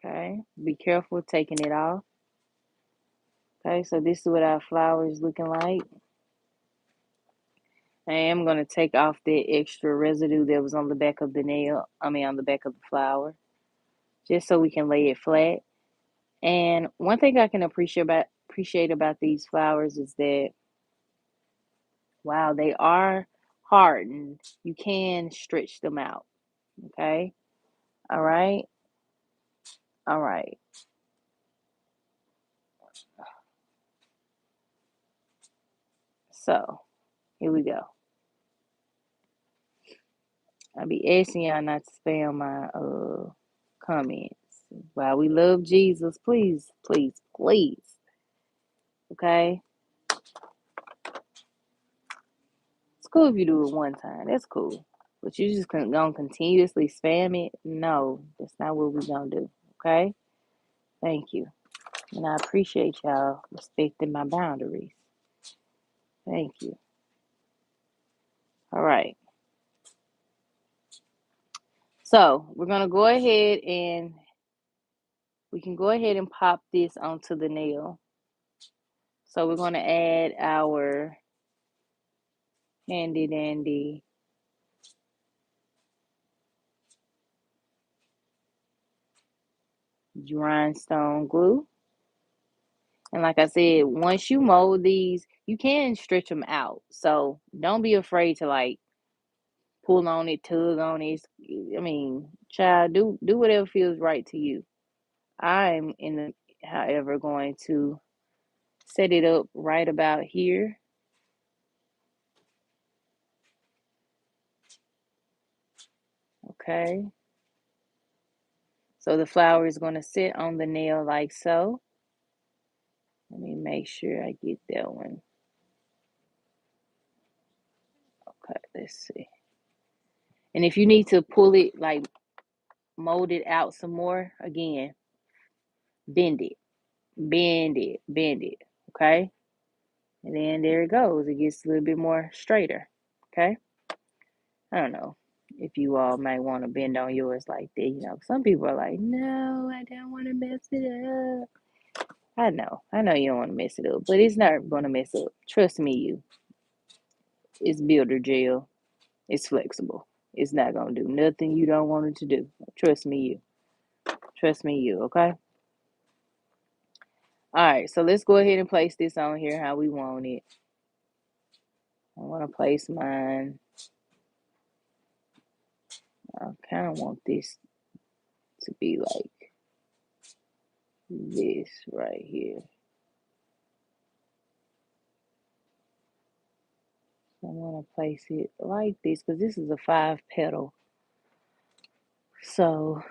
Okay. Be careful taking it off. Okay. So this is what our flour is looking like. I am gonna take off the extra residue that was on the back of the nail. I mean, on the back of the flour, just so we can lay it flat. And one thing I can appreciate about these flowers is that while they are hardened, you can stretch them out. Okay. All right. All right. So here we go. I'll be asking y'all not to spam my comments. While we love Jesus, please, please, please. Okay. It's cool if you do it one time. That's cool. But you just gonna continuously spam it? No, that's not what we're gonna do. Okay? Thank you. And I appreciate y'all respecting my boundaries. Thank you. All right. So we're gonna go ahead and we can go ahead and pop this onto the nail. So we're gonna add our handy dandy rhinestone glue. And like I said, once you mold these, you can stretch them out. So don't be afraid to like pull on it, tug on it. I mean, child, do whatever feels right to you. I'm however, going to set it up right about here. Okay. So the flower is going to sit on the nail like so. Let me make sure I get that one. Okay, let's see. And if you need to pull it, like mold it out some more, again, bend it, bend it, bend it. Okay. And then there it goes. It gets a little bit more straighter. Okay. I don't know if you all might want to bend on yours like that. You know, some people are like, no, I don't want to mess it up. I know you don't want to mess it up, but it's not going to mess up. Trust me, it's builder gel. It's flexible. It's not going to do nothing you don't want it to do. Trust me, Trust me, okay? All right, so let's go ahead and place this on here how we want it. I want to place mine. I kind of want this to be like this right here. I want to place it like this because this is a 5 petal. So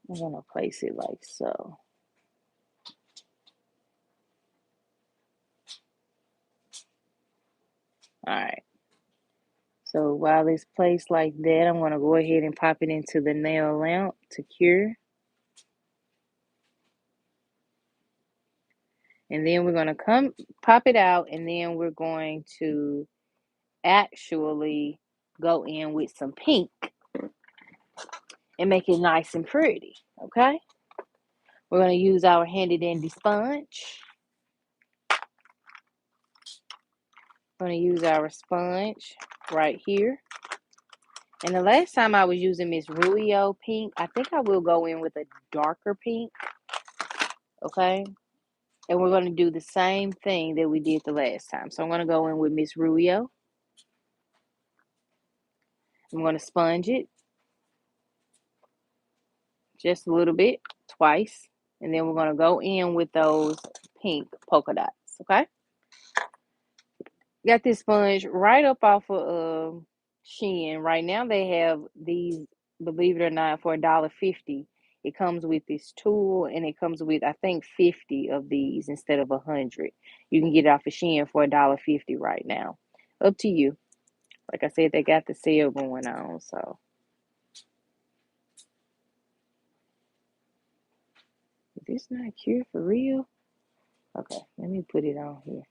I'm going to place it like so. All right. So while it's placed like that, I'm going to go ahead and pop it into the nail lamp to cure. And then we're going to pop it out, and then we're going to actually go in with some pink and make it nice and pretty. Okay? We're going to use our handy dandy sponge. We're going to use our sponge right here. And the last time I was using Miss Ruio pink, I think I will go in with a darker pink. Okay? And we're going to do the same thing that we did the last time. So I'm going to go in with Miss Ruio. I'm going to sponge it just a little bit, twice. And then we're going to go in with those pink polka dots. Okay? Got this sponge right up off of Shein. Right now they have these, believe it or not, for $1.50. It comes with this tool, and it comes with, I think, 50 of these instead of 100. You can get it off of Shein for $1.50 right now. Up to you. Like I said, they got the sale going on, so. Is this not cure for real? Okay, let me put it on here.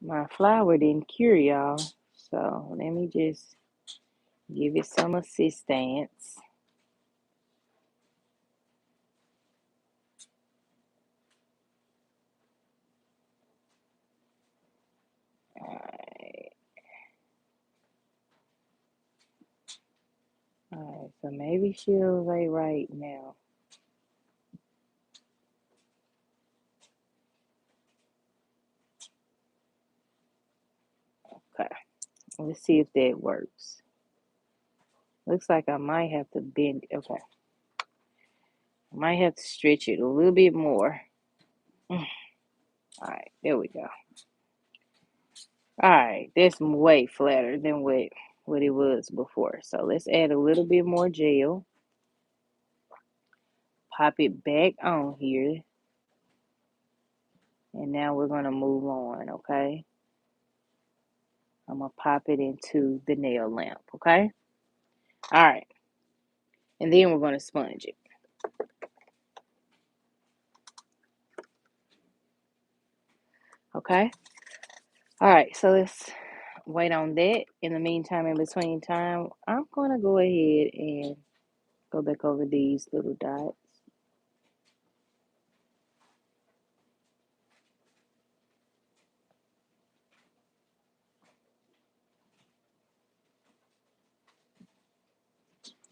My flour didn't cure, y'all. So let me just give it some assistance. Alright. Alright, so maybe she'll lay right now. Okay, let's see if that works. Looks like I might have to bend it. Okay. I might have to stretch it a little bit more. Alright, there we go. Alright, that's way flatter than what it was before. So let's add a little bit more gel. Pop it back on here. And now we're going to move on, okay? I'm going to pop it into the nail lamp, okay? All right. And then we're going to sponge it. Okay? All right, so let's wait on that. In the meantime, in between time, I'm going to go ahead and go back over these little dots.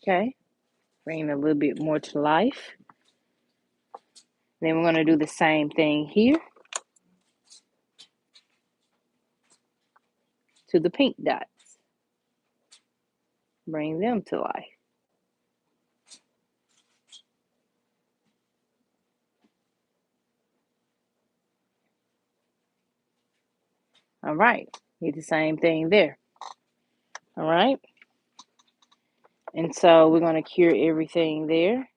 Okay? Bring it a little bit more to life. Then we're going to do the same thing here to the pink dots. Bring them to life. All right. Do the same thing there. All right. And so we're going to cure everything there.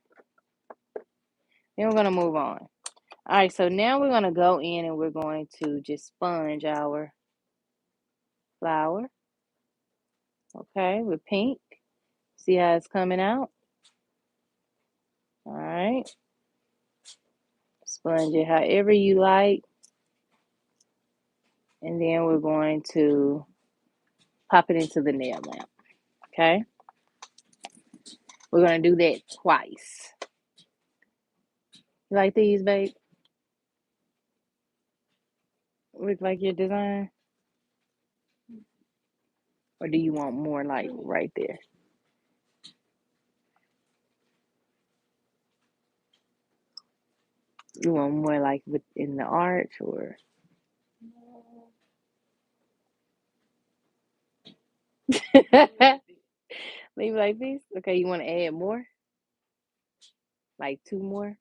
Then we're going to move on. All right, so now we're going to go in and we're going to just sponge our flour. Okay, with pink. See how it's coming out? All right. Sponge it however you like. And then we're going to pop it into the nail lamp. Okay? We're going to do that twice. You like these, babe? Look like your design? Or do you want more like right there? You want more like within the arch or? Maybe like this? Okay, you want to add more? Like two more?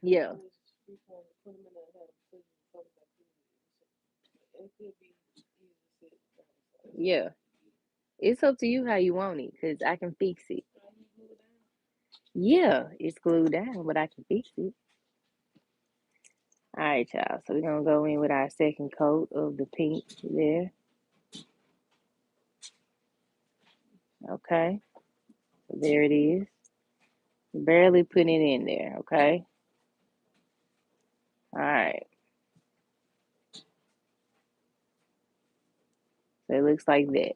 Yeah. Yeah. It's up to you how you want it, because I can fix it. Yeah, it's glued down, but I can fix it. All right, y'all. So we're going to go in with our second coat of the pink there. Okay. So there it is. Barely putting it in there, okay? All right. So it looks like that.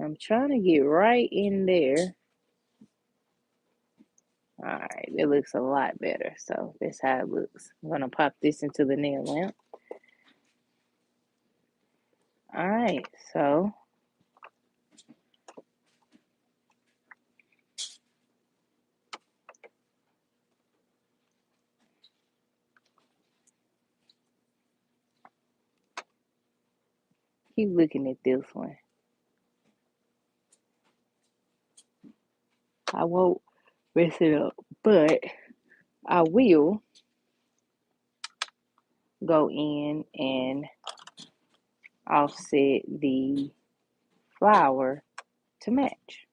I'm trying to get right in there. All right, it looks a lot better. So that's how it looks. I'm going to pop this into the nail lamp. All right, so keep looking at this one. I won't mess it up, but I will go in and offset the flower to match.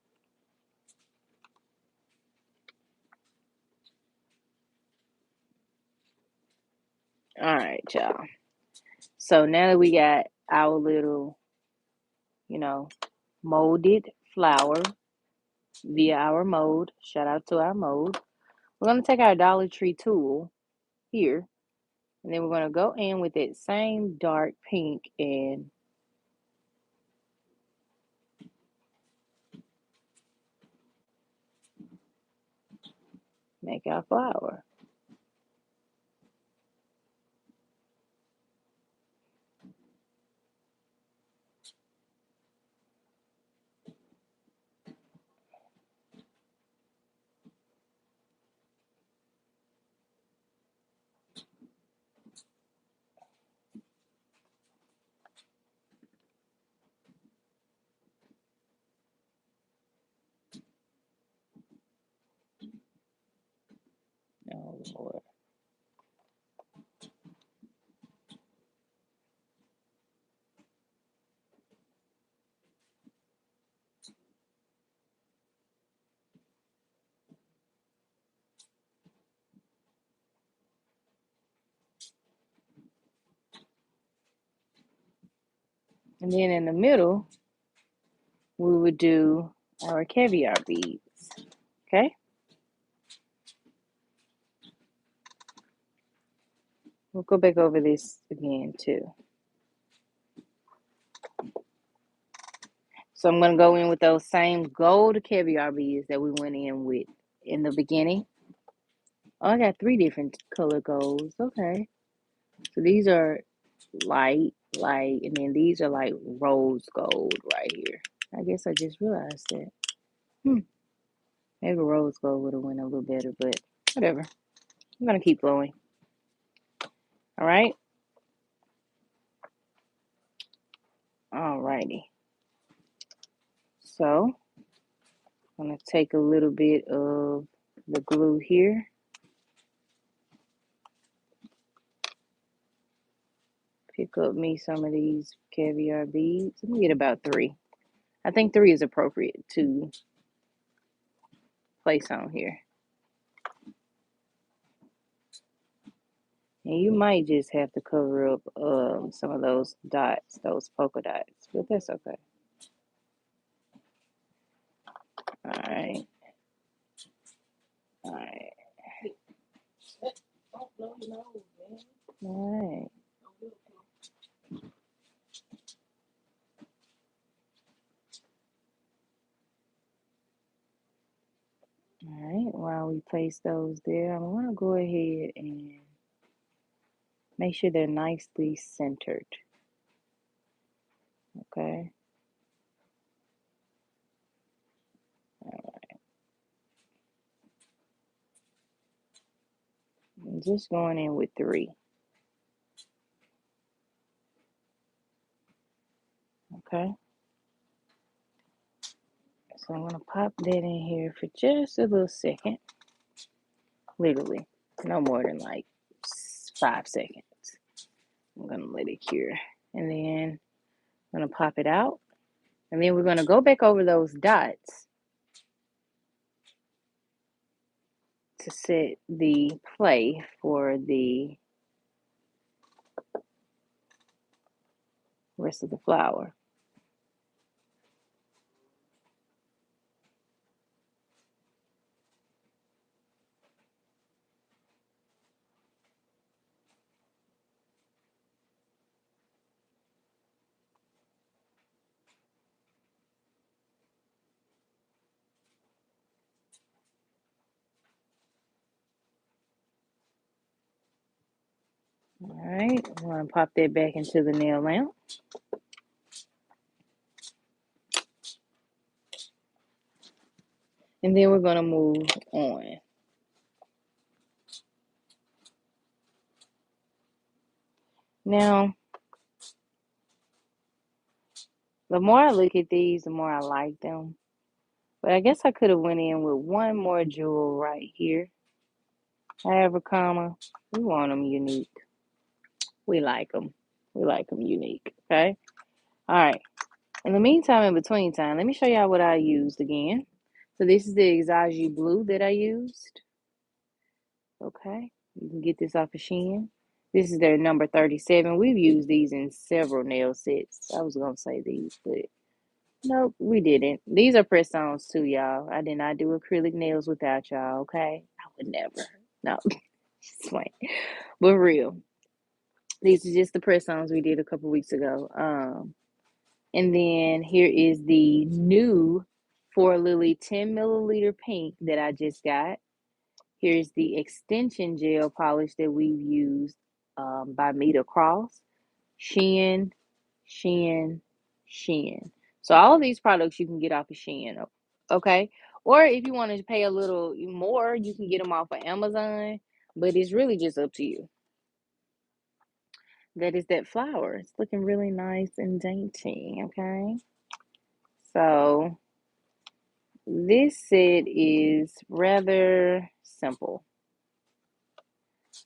All right, y'all. So now that we got our little, molded flower via our mold, shout out to our mold, we're going to take our Dollar Tree tool here, and then we're going to go in with that same dark pink and make our flower. Oh, Lord. And then in the middle, we would do our caviar beads. Okay? We'll go back over this again too. So I'm going to go in with those same gold caviar beads that we went in with in the beginning. Oh, I got 3 different color golds. Okay. So these are light, and then these are like rose gold right here. I guess I just realized that. Maybe rose gold would have went a little better, but whatever. I'm going to keep going. All right. Alrighty. So I'm going to take a little bit of the glue here. Pick up me some of these caviar beads. Let me get about 3. I think 3 is appropriate to place on here. And you might just have to cover up some of those dots, those polka dots, but that's okay. All right. All right. All right. All right. While we place those there, I'm going to go ahead and make sure they're nicely centered. Okay. All right. I'm just going in with 3. Okay. So I'm going to pop that in here for just a little second. Literally, no more than like 5 seconds. I'm going to let it cure. And then I'm going to pop it out. And then we're going to go back over those dots to set the play for the rest of the flower. All right, I'm going to pop that back into the nail lamp. And then we're going to move on. Now, the more I look at these, the more I like them. But I guess I could have went in with one more jewel right here. However, we want them unique. We like them. We like them unique. Okay. All right. In the meantime, in between time, let me show y'all what I used again. So this is the Exagi Blue that I used. Okay. You can get this off of Shein. This is their number 37. We've used these in several nail sets. I was going to say these, but nope, we didn't. These are press-ons too, y'all. I did not do acrylic nails without y'all, okay? I would never. No. Swank. But real. These are just the press-ons we did a couple weeks ago. And then here is the new 4 Lily 10 milliliter pink that I just got. Here's the extension gel polish that we've used by Meter Cross. Shein, Shein, Shein. So all of these products you can get off of Shein, okay? Or if you want to pay a little more, you can get them off of Amazon, but it's really just up to you. That is that flower. It's looking really nice and dainty, okay? So this set is rather simple.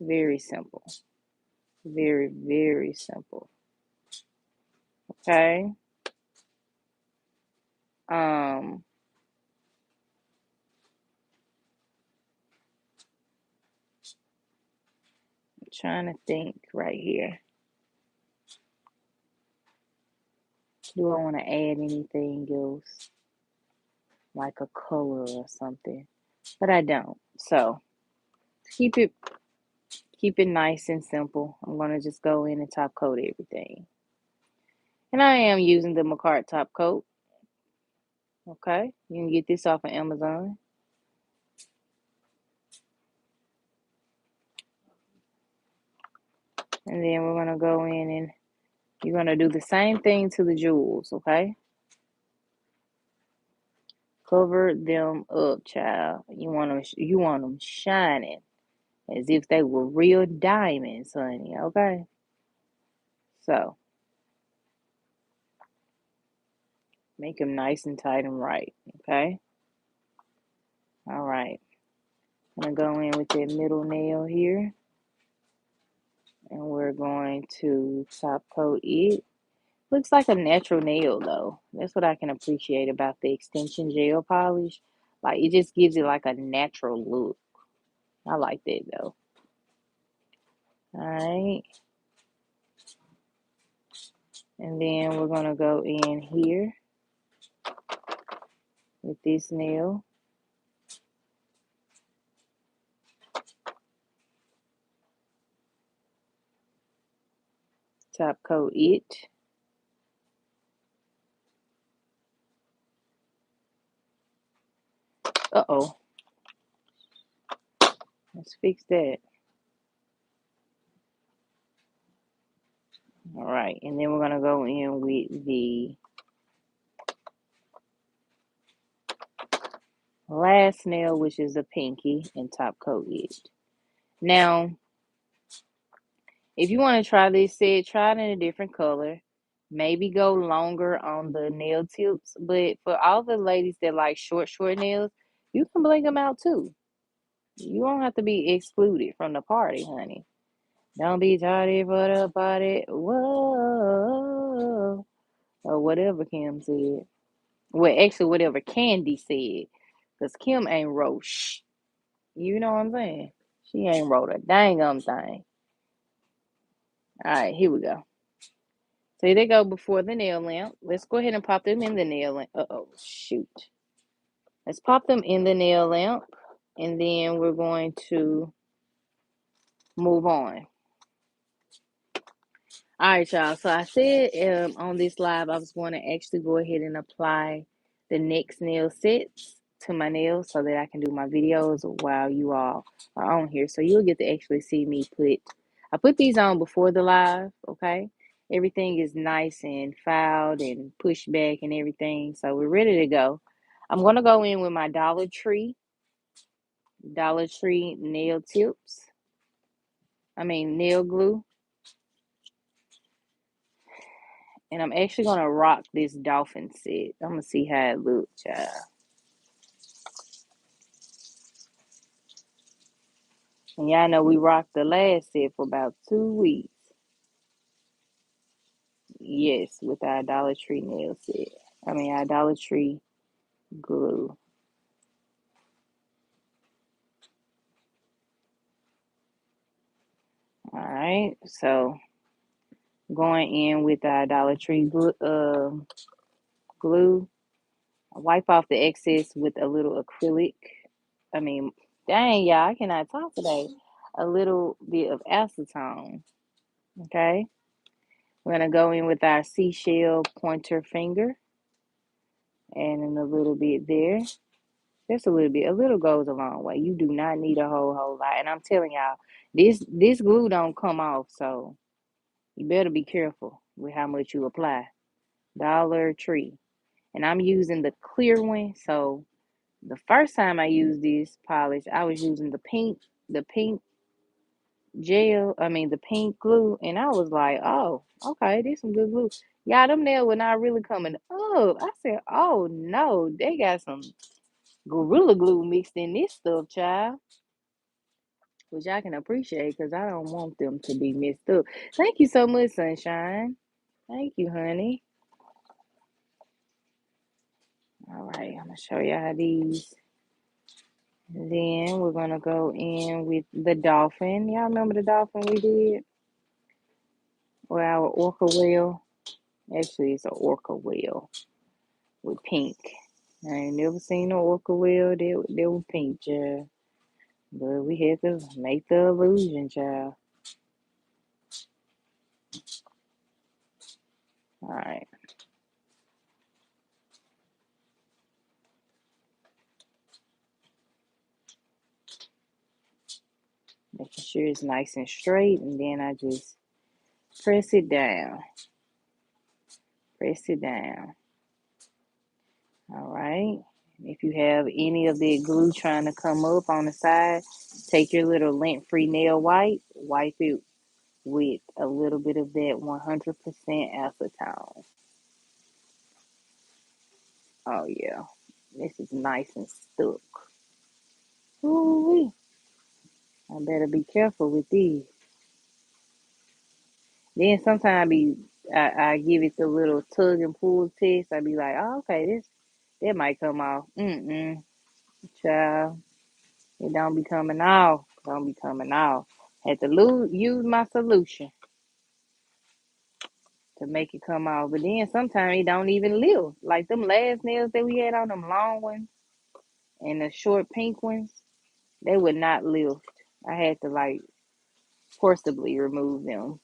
Very simple. Very, very simple. Okay? I'm trying to think right here. Do I want to add anything else? Like a color or something. But I don't. So keep it nice and simple. I'm gonna just go in and top coat everything. And I am using the Macart top coat. Okay. You can get this off of Amazon. And then we're gonna go in and you're gonna do the same thing to the jewels, okay? Cover them up, child. You want them shining as if they were real diamonds, honey. Okay. So make them nice and tight and right. Okay. All right. I'm gonna go in with that middle nail here, and we're going to top coat it. Looks like a natural nail though. That's what I can appreciate about the extension gel polish. Like it just gives it like a natural look. I like that though. All right. And then we're gonna go in here with this nail. Top coat it. Uh-oh. Let's fix that. All right. And then we're gonna go in with the last nail, which is a pinky, and top coat it. Now, if you want to try this set, try it in a different color. Maybe go longer on the nail tips. But for all the ladies that like short nails, you can blink them out too. You don't have to be excluded from the party, honey. Don't be tardy for the party. Whoa. Or whatever Kim said. Well, actually, whatever Candy said. Because Kim ain't wrote shh. You know what I'm saying? She ain't wrote a dang thing. All right, here we go. So here they go before the nail lamp. Let's go ahead and pop them in the nail lamp. Uh-oh, shoot. Let's pop them in the nail lamp. And then we're going to move on. All right, y'all. So I said on this live, I was going to actually go ahead and apply the next nail sets to my nails so that I can do my videos while you all are on here. So you'll get to actually see me I put these on before the live, okay? Everything is nice and filed and pushed back and everything. So we're ready to go. I'm going to go in with my Dollar Tree nail tips. Nail glue. And I'm actually going to rock this dolphin set. I'm going to see how it looks, child. And y'all know we rocked the last set for about 2 weeks. Yes, with our Dollar Tree nail set. I mean, our Dollar Tree glue. All right, so going in with our Dollar Tree glue, wipe off the excess with a little acrylic. I mean, dang, y'all, I cannot talk today. A little bit of acetone. Okay, we're gonna go in with our seashell pointer finger, and then a little bit there. Just a little bit. A little goes a long way. You do not need a whole lot. And I'm telling y'all, this glue don't come off, so you better be careful with how much you apply. Dollar Tree. And I'm using the clear one. So the first time I used this polish, I was using the pink gel, I mean the pink glue, and I was like, oh, okay, this some good glue. Y'all, them nails were not really coming up. I said, oh no, they got some Gorilla Glue mixed in this stuff, child, which I can appreciate because I don't want them to be messed up. Thank you so much, Sunshine. Thank you, honey. All right, I'm gonna show you how these. Then we're gonna go in with the dolphin. Y'all remember the dolphin we did? Or our orca whale? Actually, it's an orca whale with pink. I ain't never seen an orca whale they were pink, child. But we had to make the illusion, child. All right. Making sure it's nice and straight, and then I just press it down. Press it down. All right. If you have any of the glue trying to come up on the side, take your little lint-free nail wipe it with a little bit of that 100% acetone. Oh yeah, this is nice and stuck. Ooh, I better be careful with these. Then sometimes I give it the little tug and pull test. I be like, oh, okay, that might come off. Child, it don't be coming off. Don't be coming off. Had to use my solution to make it come off. But then sometimes it don't even live. Like them last nails that we had on them long ones and the short pink ones, they would not lift. I had to like forcibly remove them.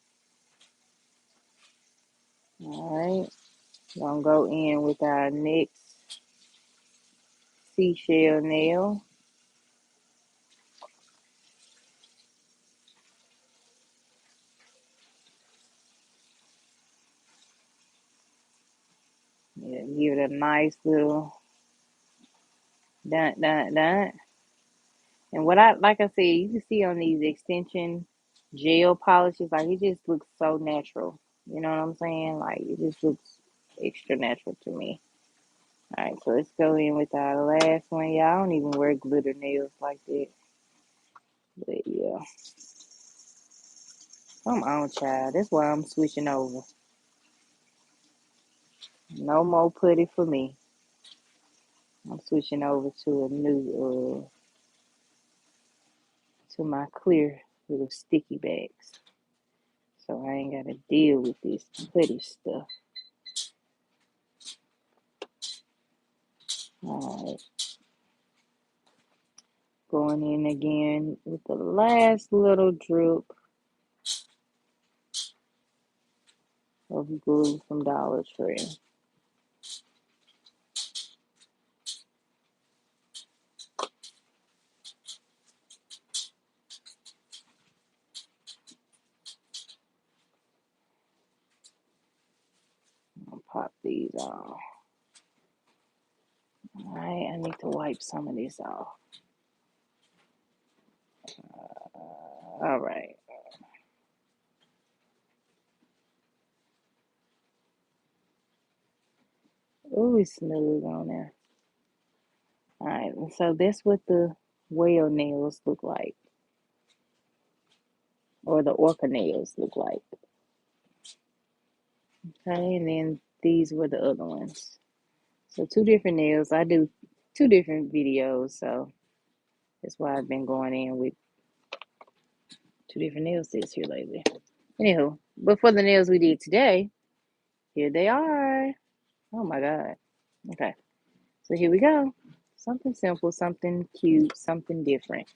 All right. Gonna go in with our next seashell nail. Yeah, give it a nice little dun dun dun. And what I like I said, you can see on these extension gel polishes, like it just looks so natural. You know what I'm saying? Like it just looks extra natural to me. All right, so let's go in with our last one. Yeah, I don't even wear glitter nails like that. But yeah. Come on, child. That's why I'm switching over. No more putty for me. I'm switching over to a new to my clear little sticky bags. So I ain't gotta deal with this putty stuff. Alright. Going in again with the last little drip of glue from Dollar Tree. I'll pop these off. Alright, I need to wipe some of this off. Alright. Ooh, it's smooth on there. Alright, so that's what the whale nails look like. Or the orca nails look like. Okay, and then these were the other ones. So two different nails. I do two different videos, so that's why I've been going in with two different nail sets here lately. Anywho, but for the nails we did today, here they are. Oh my God. Okay, so here we go. Something simple, something cute, something different.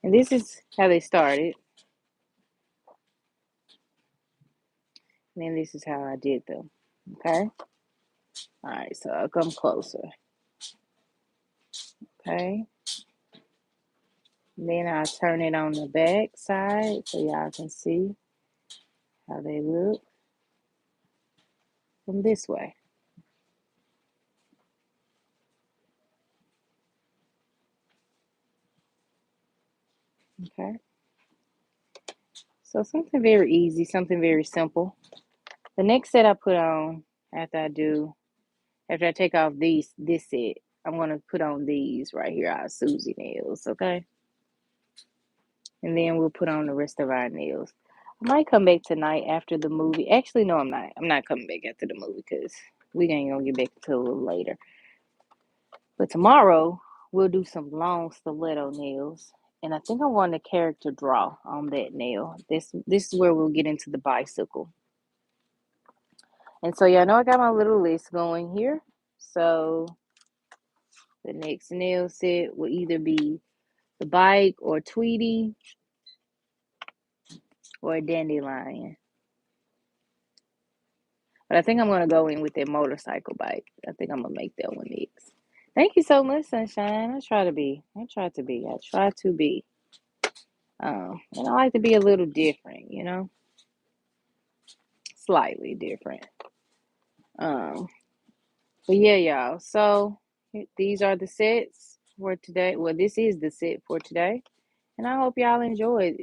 And this is how they started. And then this is how I did them. Okay. All right, so I'll come closer. Okay. Then I'll turn it on the back side so y'all can see how they look from this way. Okay. So something very easy, something very simple. The next set I put on after I take off this set, I'm gonna put on these right here, our Susie nails, okay? And then we'll put on the rest of our nails. I might come back tonight after the movie. Actually, no, I'm not. I'm not coming back after the movie because we ain't gonna get back until a little later. But tomorrow we'll do some long stiletto nails. And I think I want a character draw on that nail. This is where we'll get into the bicycle. And so y'all know I got my little list going here. So the next nail set will either be the bike or Tweety or a dandelion. But I think I'm gonna go in with that motorcycle bike. I think I'm gonna make that one next. Thank you so much, Sunshine. I try to be. I try to be. I try to be. And I like to be a little different, slightly different. Um, but yeah, y'all. So these are the sets for today. Well, this is the set for today, and I hope y'all enjoyed.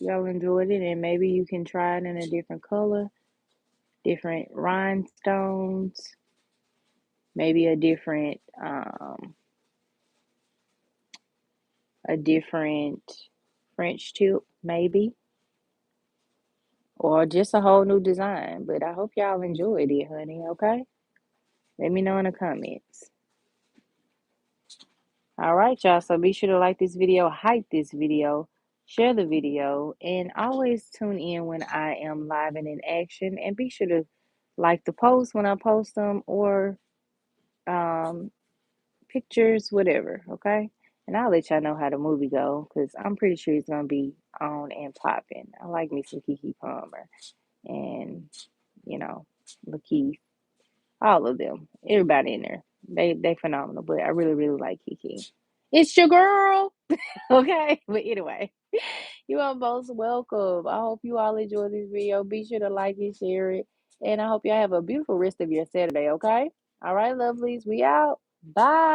Y'all enjoyed it, and maybe you can try it in a different color, different rhinestones, maybe a different French tip, maybe, or just a whole new design. But I hope y'all enjoyed it, honey. Okay, let me know in the comments. All right, y'all. So be sure to like this video, hype this video, share the video, and always tune in when I am live and in action. And be sure to like the post when I post them or um, pictures, whatever. Okay. And I'll let y'all know how the movie go because I'm pretty sure it's gonna be on and popping. I like me some Keke Palmer and you know Lakeith, all of them, everybody in there. They phenomenal, but I really really like Keke. It's your girl. Okay, but anyway, you are most welcome. I hope you all enjoy this video. Be sure to like and share it, and I hope y'all have a beautiful rest of your Saturday. Okay, all right, lovelies, we out. Bye.